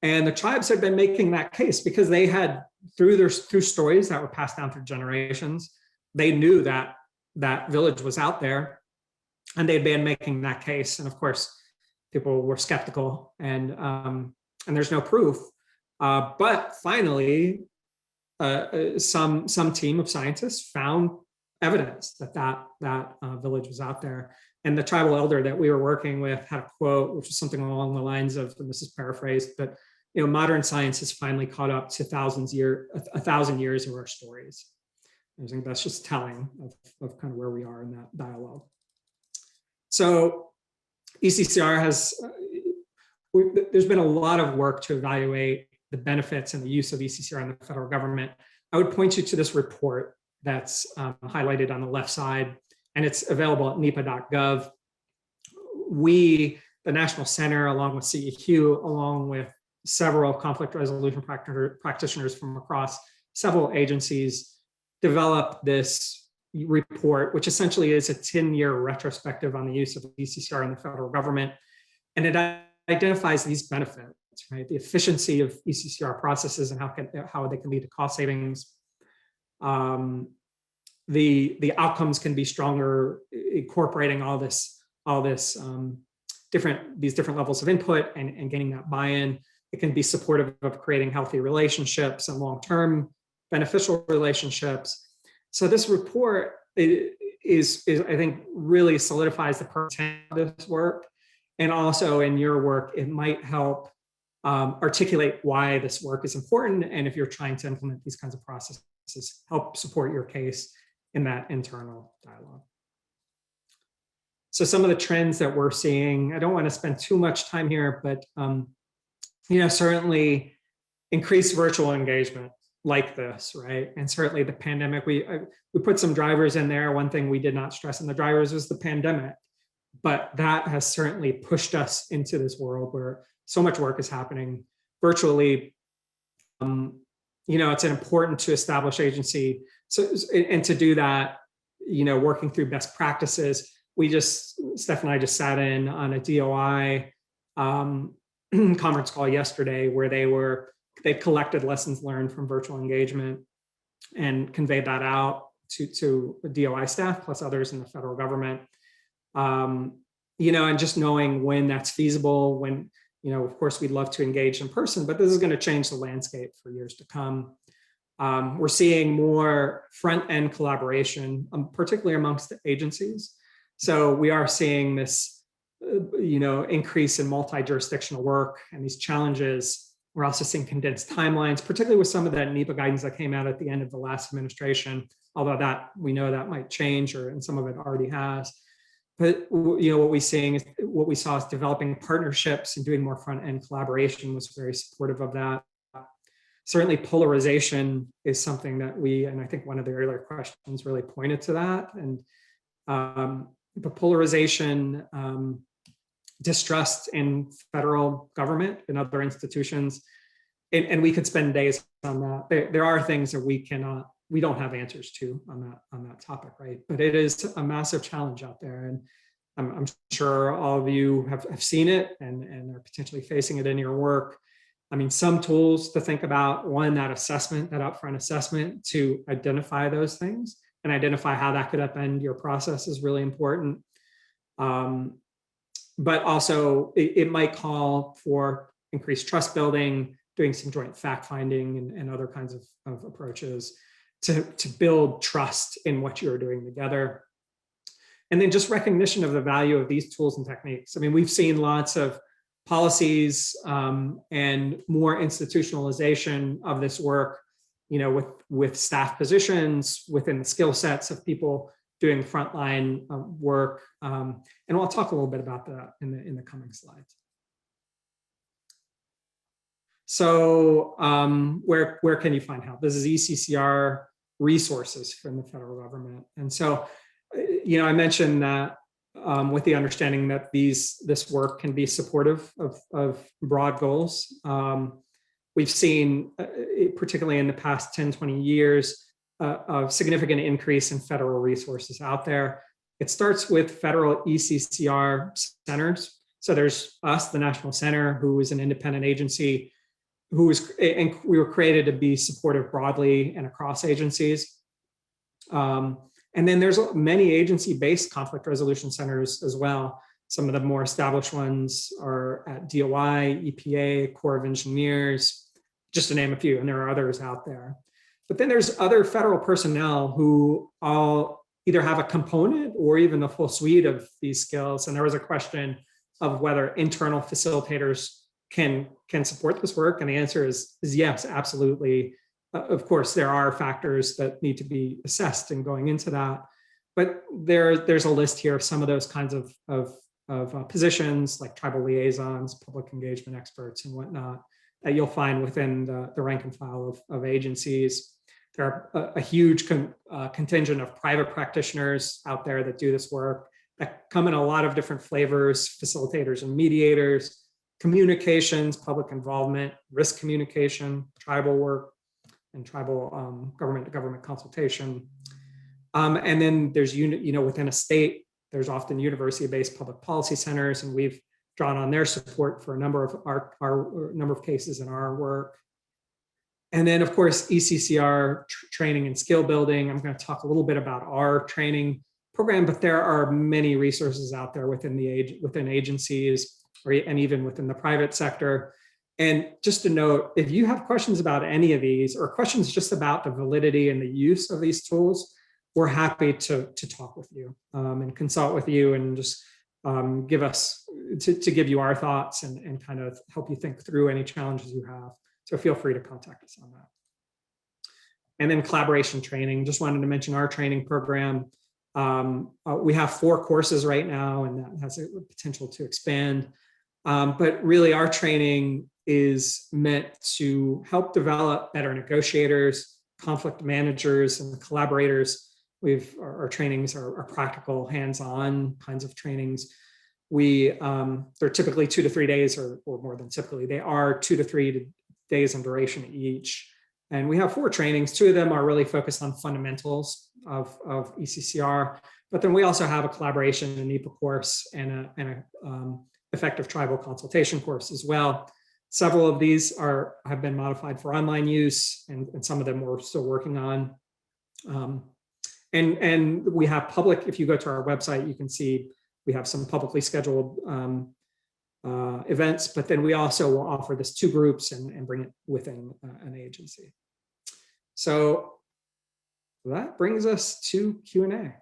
And the tribes had been making that case because they had, through stories that were passed down through generations, they knew that that village was out there, and they'd been making that case. And of course, people were skeptical, and there's no proof. But finally, some team of scientists found evidence that that village was out there. And the tribal elder that we were working with had a quote, which was something along the lines of, and this is paraphrased, but modern science has finally caught up to 1,000 years of our stories. I think that's just telling of kind of where we are in that dialogue. So ECCR has, there's been a lot of work to evaluate the benefits and the use of ECCR in the federal government. I would point you to this report that's highlighted on the left side, and it's available at NEPA.gov. We, the National Center, along with CEQ, along with several conflict resolution practitioners from across several agencies, developed this report, which essentially is a 10-year retrospective on the use of ECCR in the federal government. And it identifies these benefits, right? The efficiency of ECCR processes and how they can lead to cost savings. The outcomes can be stronger, incorporating these different levels of input and getting that buy-in. It can be supportive of creating healthy relationships and long-term beneficial relationships. So this report is I think, really solidifies the purpose of this work. And also in your work, it might help articulate why this work is important. And if you're trying to implement these kinds of processes, help support your case in that internal dialogue. So some of the trends that we're seeing, I don't want to spend too much time here, but certainly increased virtual engagement like this, right? And certainly the pandemic, we put some drivers in there. One thing we did not stress in the drivers was the pandemic, but that has certainly pushed us into this world where so much work is happening virtually. It's important to establish agency. So, and to do that, working through best practices. Steph and I just sat in on a DOI conference call yesterday where they collected lessons learned from virtual engagement and conveyed that out to DOI staff plus others in the federal government. And just knowing when that's feasible, when, of course, we'd love to engage in person, but this is going to change the landscape for years to come. We're seeing more front-end collaboration, particularly amongst the agencies. So we are seeing this, increase in multi-jurisdictional work and these challenges. We're also seeing condensed timelines, particularly with some of that NEPA guidance that came out at the end of the last administration, although that we know that might change, and some of it already has. But what we saw is developing partnerships and doing more front-end collaboration was very supportive of that. Certainly polarization is something that and I think one of the earlier questions really pointed to that. And the polarization, distrust in federal government and other institutions, and we could spend days on that. There are things that we don't have answers to on that topic, right? But it is a massive challenge out there, and I'm sure all of you have seen it and are potentially facing it in your work. I mean, some tools to think about: one, that upfront assessment to identify those things and identify how that could upend your process is really important. But also it might call for increased trust building, doing some joint fact finding and other kinds of approaches to build trust in what you're doing together. And then just recognition of the value of these tools and techniques. I mean, we've seen lots of policies and more institutionalization of this work, with staff positions within the skill sets of people doing frontline work. And I'll talk a little bit about that in the coming slides. So where can you find help? This is ECCR resources from the federal government. And so, I mentioned that with the understanding that this work can be supportive of broad goals. We've seen, particularly in the past 10, 20 years, a significant increase in federal resources out there. It starts with federal ECCR centers. So there's us, the National Center, who is an independent agency. and we were created to be supportive broadly and across agencies. And then there's many agency-based conflict resolution centers as well. Some of the more established ones are at DOI, EPA, Corps of Engineers, just to name a few, and there are others out there. But then there's other federal personnel who all either have a component or even a full suite of these skills. And there was a question of whether internal facilitators can support this work, and the answer is yes, absolutely. Of course, there are factors that need to be assessed in going into that, but there's a list here of some of those kinds of positions, like tribal liaisons, public engagement experts, and whatnot, that you'll find within the rank and file of agencies. There are a huge contingent of private practitioners out there that do this work that come in a lot of different flavors: facilitators and mediators, communications, public involvement, risk communication, tribal work, and tribal government-to-government consultation. And then there's, within a state, there's often university-based public policy centers, and we've drawn on their support for a number of our number of cases in our work. And then, of course, ECCR training and skill building. I'm going to talk a little bit about our training program, but there are many resources out there within agencies, and even within the private sector. And just to note, if you have questions about any of these, or questions just about the validity and the use of these tools, we're happy to talk with you and consult with you, and just give you our thoughts and kind of help you think through any challenges you have. So feel free to contact us on that. And then collaboration training. Just wanted to mention our training program. We have 4 courses right now, and that has a potential to expand. But really, our training is meant to help develop better negotiators, conflict managers, and collaborators. Our trainings are practical, hands-on kinds of trainings. They're typically 2 to 3 days, or more than typically. They are 2 to 3 days in duration each. And we have 4 trainings. 2 of them are really focused on fundamentals of ECCR. But then we also have a collaboration and NEPA course and a effective tribal consultation course as well. Several of these have been modified for online use, and some of them we're still working on. And we have public, if you go to our website, you can see we have some publicly scheduled events, but then we also will offer this to groups and bring it within an agency. So that brings us to Q&A.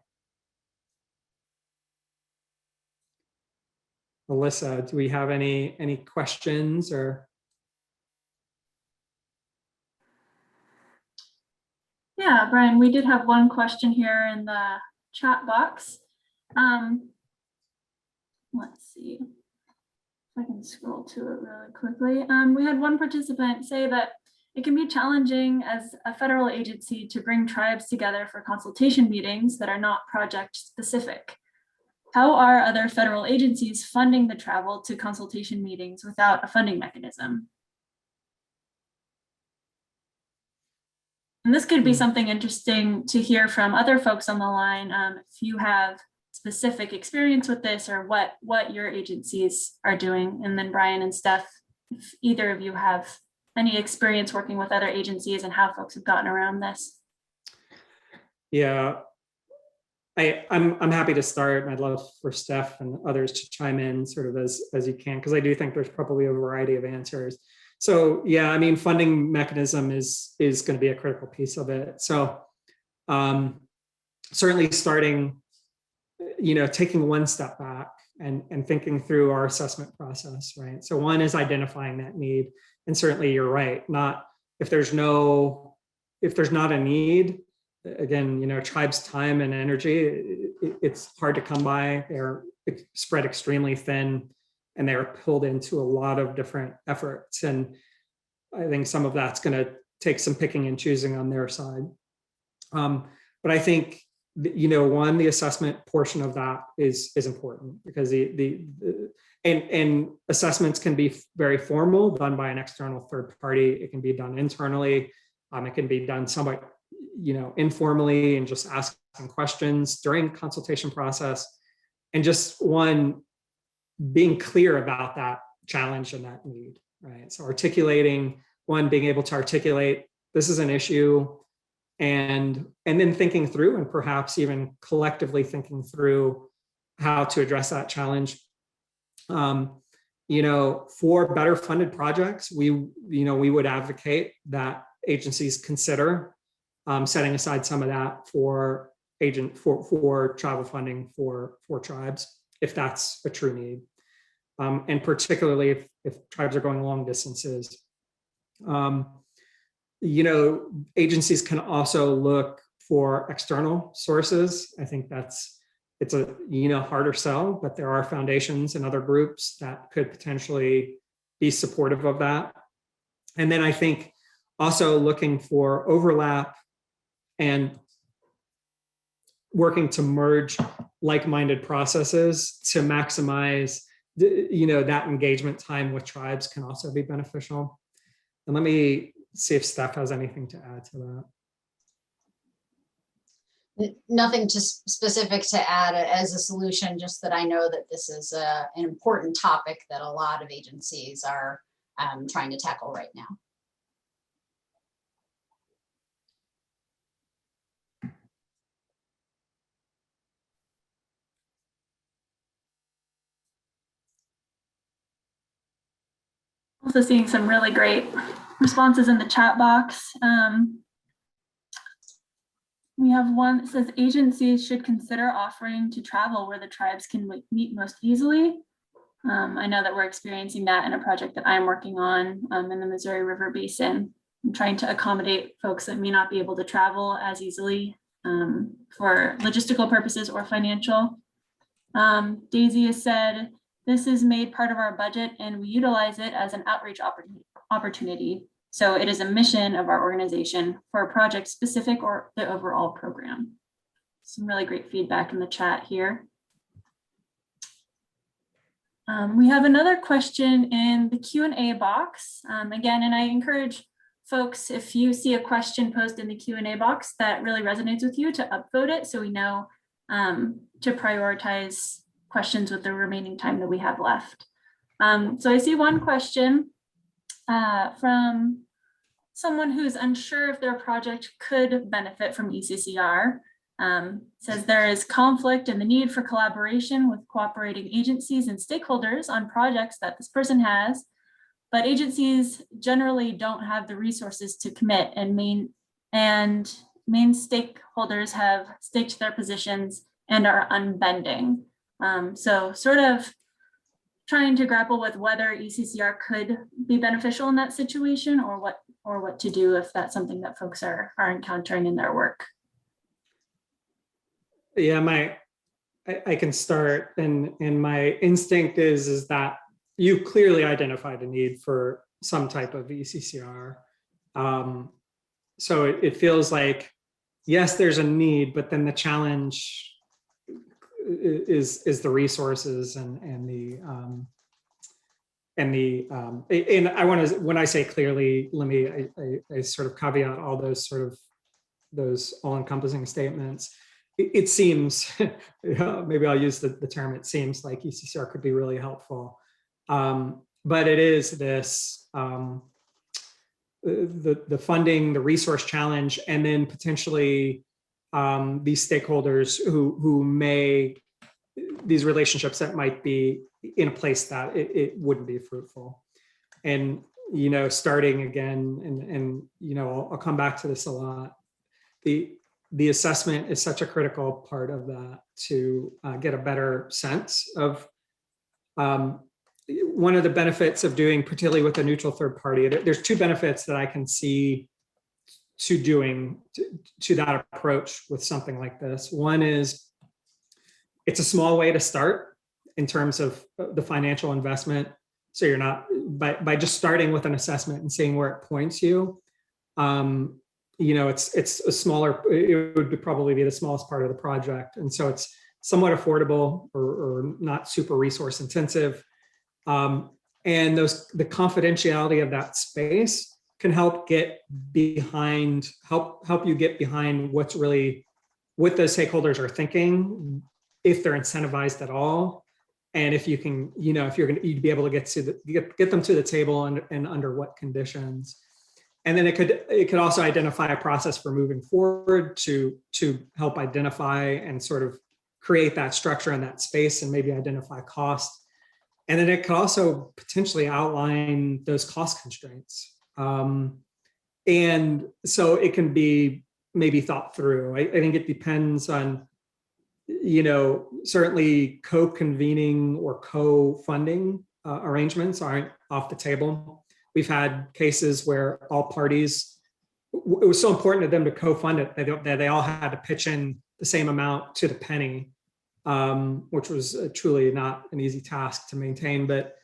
Melissa, do we have any questions or? Yeah, Brian, we did have one question here in the chat box. Let's see if I can scroll to it really quickly. We had one participant say that it can be challenging as a federal agency to bring tribes together for consultation meetings that are not project specific. How are other federal agencies funding the travel to consultation meetings without a funding mechanism? And this could be something interesting to hear from other folks on the line, if you have specific experience with this, or what your agencies are doing. And then Brian and Steph, if either of you have any experience working with other agencies and how folks have gotten around this. Yeah, I'm happy to start, and I'd love for Steph and others to chime in sort of as you can, because I do think there's probably a variety of answers. So yeah, I mean, funding mechanism is going to be a critical piece of it. So certainly starting, taking one step back and thinking through our assessment process, right? So one is identifying that need, and certainly you're right. If there's not a need, again, tribes' time and energy, it's hard to come by. They're spread extremely thin, and they're pulled into a lot of different efforts. And I think some of that's going to take some picking and choosing on their side. But I think, the assessment portion of that is important, because and assessments can be very formal, done by an external third party. It can be done internally. It can be done somewhat, informally, and just asking questions during consultation process, and just being clear about that challenge and that need, right? So articulating one, being able to articulate this is an issue, and then thinking through, and perhaps even collectively thinking through how to address that challenge. For better funded projects, we would advocate that agencies consider setting aside some of that for travel funding for tribes, if that's a true need. And particularly if tribes are going long distances. Agencies can also look for external sources. I think it's a harder sell, but there are foundations and other groups that could potentially be supportive of that. And then I think also looking for overlap and working to merge like-minded processes to maximize that engagement time with tribes can also be beneficial. And let me see if Steph has anything to add to that. Nothing specific to add as a solution, just that I know that this is an important topic that a lot of agencies are trying to tackle right now. Also seeing some really great responses in the chat box. We have one that says agencies should consider offering to travel where the tribes can meet most easily. I know that we're experiencing that in a project that I'm working on in the Missouri River Basin. I'm trying to accommodate folks that may not be able to travel as easily for logistical purposes or financial. Daisy has said, this is made part of our budget and we utilize it as an outreach opportunity. So it is a mission of our organization for a project specific or the overall program. Some really great feedback in the chat here. We have another question in the Q&A box. Again, and I encourage folks, if you see a question posted in the Q&A box that really resonates with you, to upvote it so we know to prioritize questions with the remaining time that we have left. So I see one question from someone who's unsure if their project could benefit from ECCR. Says there is conflict and the need for collaboration with cooperating agencies and stakeholders on projects that this person has, but agencies generally don't have the resources to commit, and main stakeholders have staked their positions and are unbending. So sort of trying to grapple with whether ECCR could be beneficial in that situation, or what to do if that's something that folks are encountering in their work. Yeah, I can start, and my instinct is that you clearly identified a need for some type of ECCR. So it feels like, yes, there's a need, but then the challenge is the resources and I want to, when I say clearly, I sort of caveat all those all-encompassing statements. It seems, maybe I'll use the term, it seems like ECCR could be really helpful. But it is this, the funding, the resource challenge, and then potentially these stakeholders who may, these relationships that might be in a place that it wouldn't be fruitful. And, starting again, and I'll come back to this a lot. The assessment is such a critical part of that to get a better sense of one of the benefits of doing, particularly with a neutral third party. There's two benefits that I can see to that approach with something like this. One is it's a small way to start in terms of the financial investment. So you're not, by just starting with an assessment and seeing where it points you, it's a smaller, it would probably be the smallest part of the project. And so it's somewhat affordable or not super resource intensive. And the confidentiality of that space can help get behind, help you get behind what's really, what those stakeholders are thinking, if they're incentivized at all. And if you can, if you'd be able to get them to the table and under what conditions. And then it could also identify a process for moving forward to help identify and sort of create that structure in that space and maybe identify cost. And then it could also potentially outline those cost constraints. And so it can be maybe thought through. I think it depends on, certainly co-convening or co-funding arrangements aren't off the table. We've had cases where all parties, it was so important to them to co-fund it that they all had to pitch in the same amount to the penny, which was truly not an easy task to maintain, but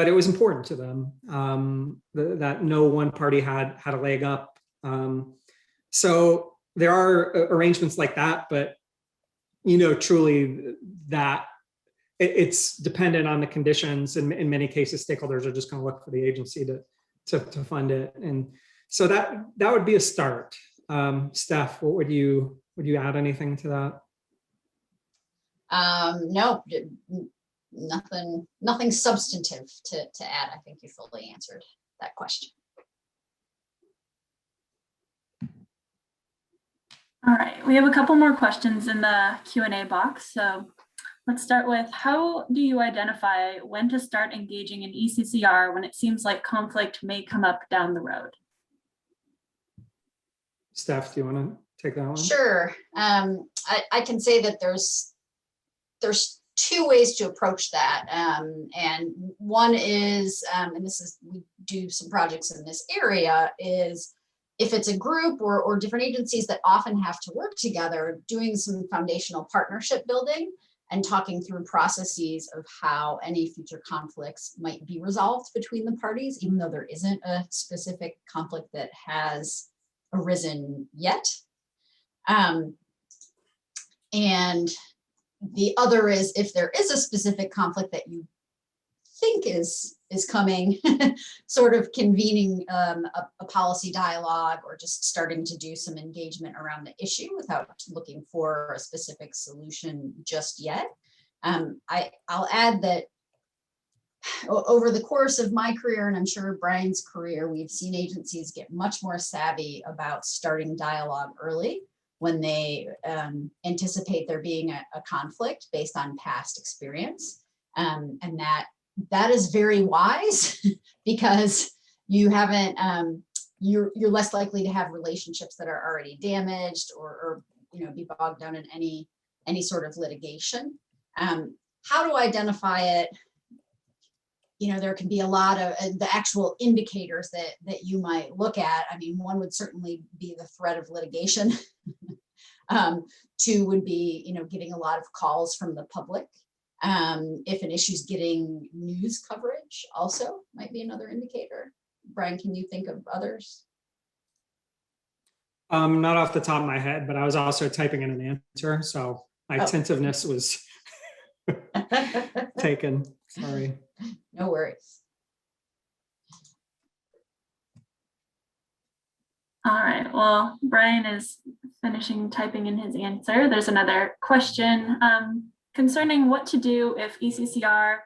it was important to them that no one party had a leg up. So there are arrangements like that, but truly that it's dependent on the conditions. And in many cases, stakeholders are just going to look for the agency to fund it. And so that would be a start. Steph, what would you add anything to that? No, nothing substantive to add. I think you fully answered that question. All right, we have a couple more questions in the Q&A box. So let's start with, how do you identify when to start engaging in ECCR when it seems like conflict may come up down the road? Steph, do you want to take that one? Sure. I can say that there's two ways to approach that. And one is, and this is, we do some projects in this area, is if it's a group or different agencies that often have to work together, doing some foundational partnership building and talking through processes of how any future conflicts might be resolved between the parties, even though there isn't a specific conflict that has arisen yet. And the other is, if there is a specific conflict that you think is coming, sort of convening a policy dialogue or just starting to do some engagement around the issue without looking for a specific solution just yet. I'll add that over the course of my career, and I'm sure Brian's career, we've seen agencies get much more savvy about starting dialogue early when they anticipate there being a conflict based on past experience. And that is very wise because you haven't, you're less likely to have relationships that are already damaged or be bogged down in any sort of litigation. How to identify it? There can be a lot of the actual indicators that you might look at. I mean, one would certainly be the threat of litigation. Two would be, getting a lot of calls from the public. If an issue is getting news coverage also might be another indicator. Brian, can you think of others? Not off the top of my head, but I was also typing in an answer, so my attentiveness was taken. Sorry. No worries. All right, well, Brian is finishing typing in his answer. There's another question concerning what to do if ECCR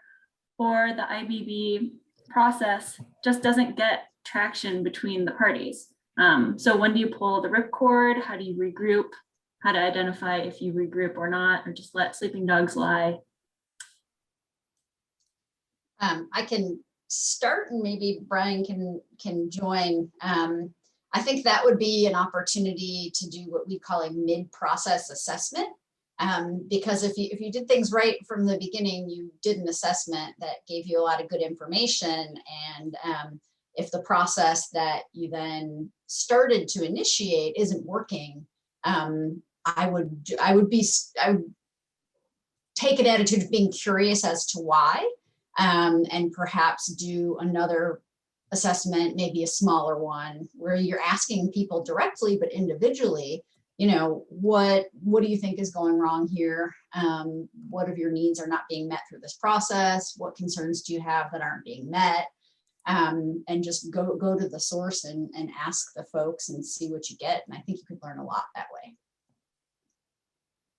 or the IBB process just doesn't get traction between the parties. So when do you pull the ripcord? How do you regroup? How to identify if you regroup or not, or just let sleeping dogs lie? I can start and maybe Brian can join. I think that would be an opportunity to do what we call a mid-process assessment. Because if you did things right from the beginning, you did an assessment that gave you a lot of good information. And if the process that you then started to initiate isn't working, I would take an attitude of being curious as to why, and perhaps do another assessment, maybe a smaller one, where you're asking people directly but individually, what do you think is going wrong here? What of your needs are not being met through this process? What concerns do you have that aren't being met? And just go to the source and ask the folks and see what you get. And I think you could learn a lot that way.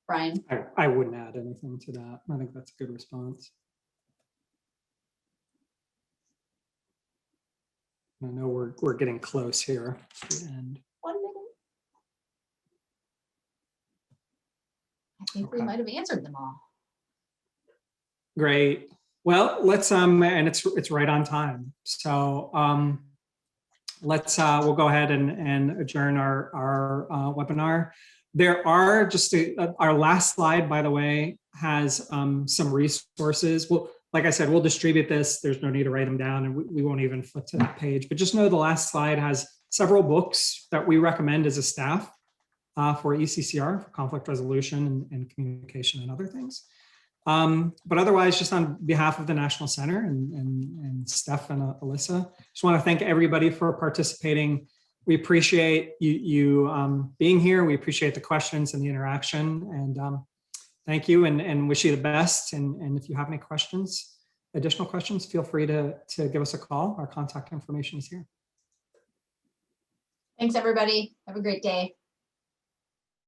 Brian? I wouldn't add anything to that. I think that's a good response. I know we're getting close here to the end. 1 minute. I think we Okay. might have answered them all. Great. Well, let's and it's right on time. So let's we'll go ahead and adjourn our webinar. There are just our last slide, by the way, has some resources. Well, like I said, we'll distribute this. There's no need to write them down, and we won't even flip to that page. But just know the last slide has several books that we recommend as a staff for ECCR, for conflict resolution and communication and other things. But otherwise, just on behalf of the National Center and Steph and Alyssa, just want to thank everybody for participating. We appreciate you being here. We appreciate the questions and the interaction. And thank you and wish you the best. And if you have any questions, additional questions, feel free to give us a call. Our contact information is here. Thanks, everybody. Have a great day.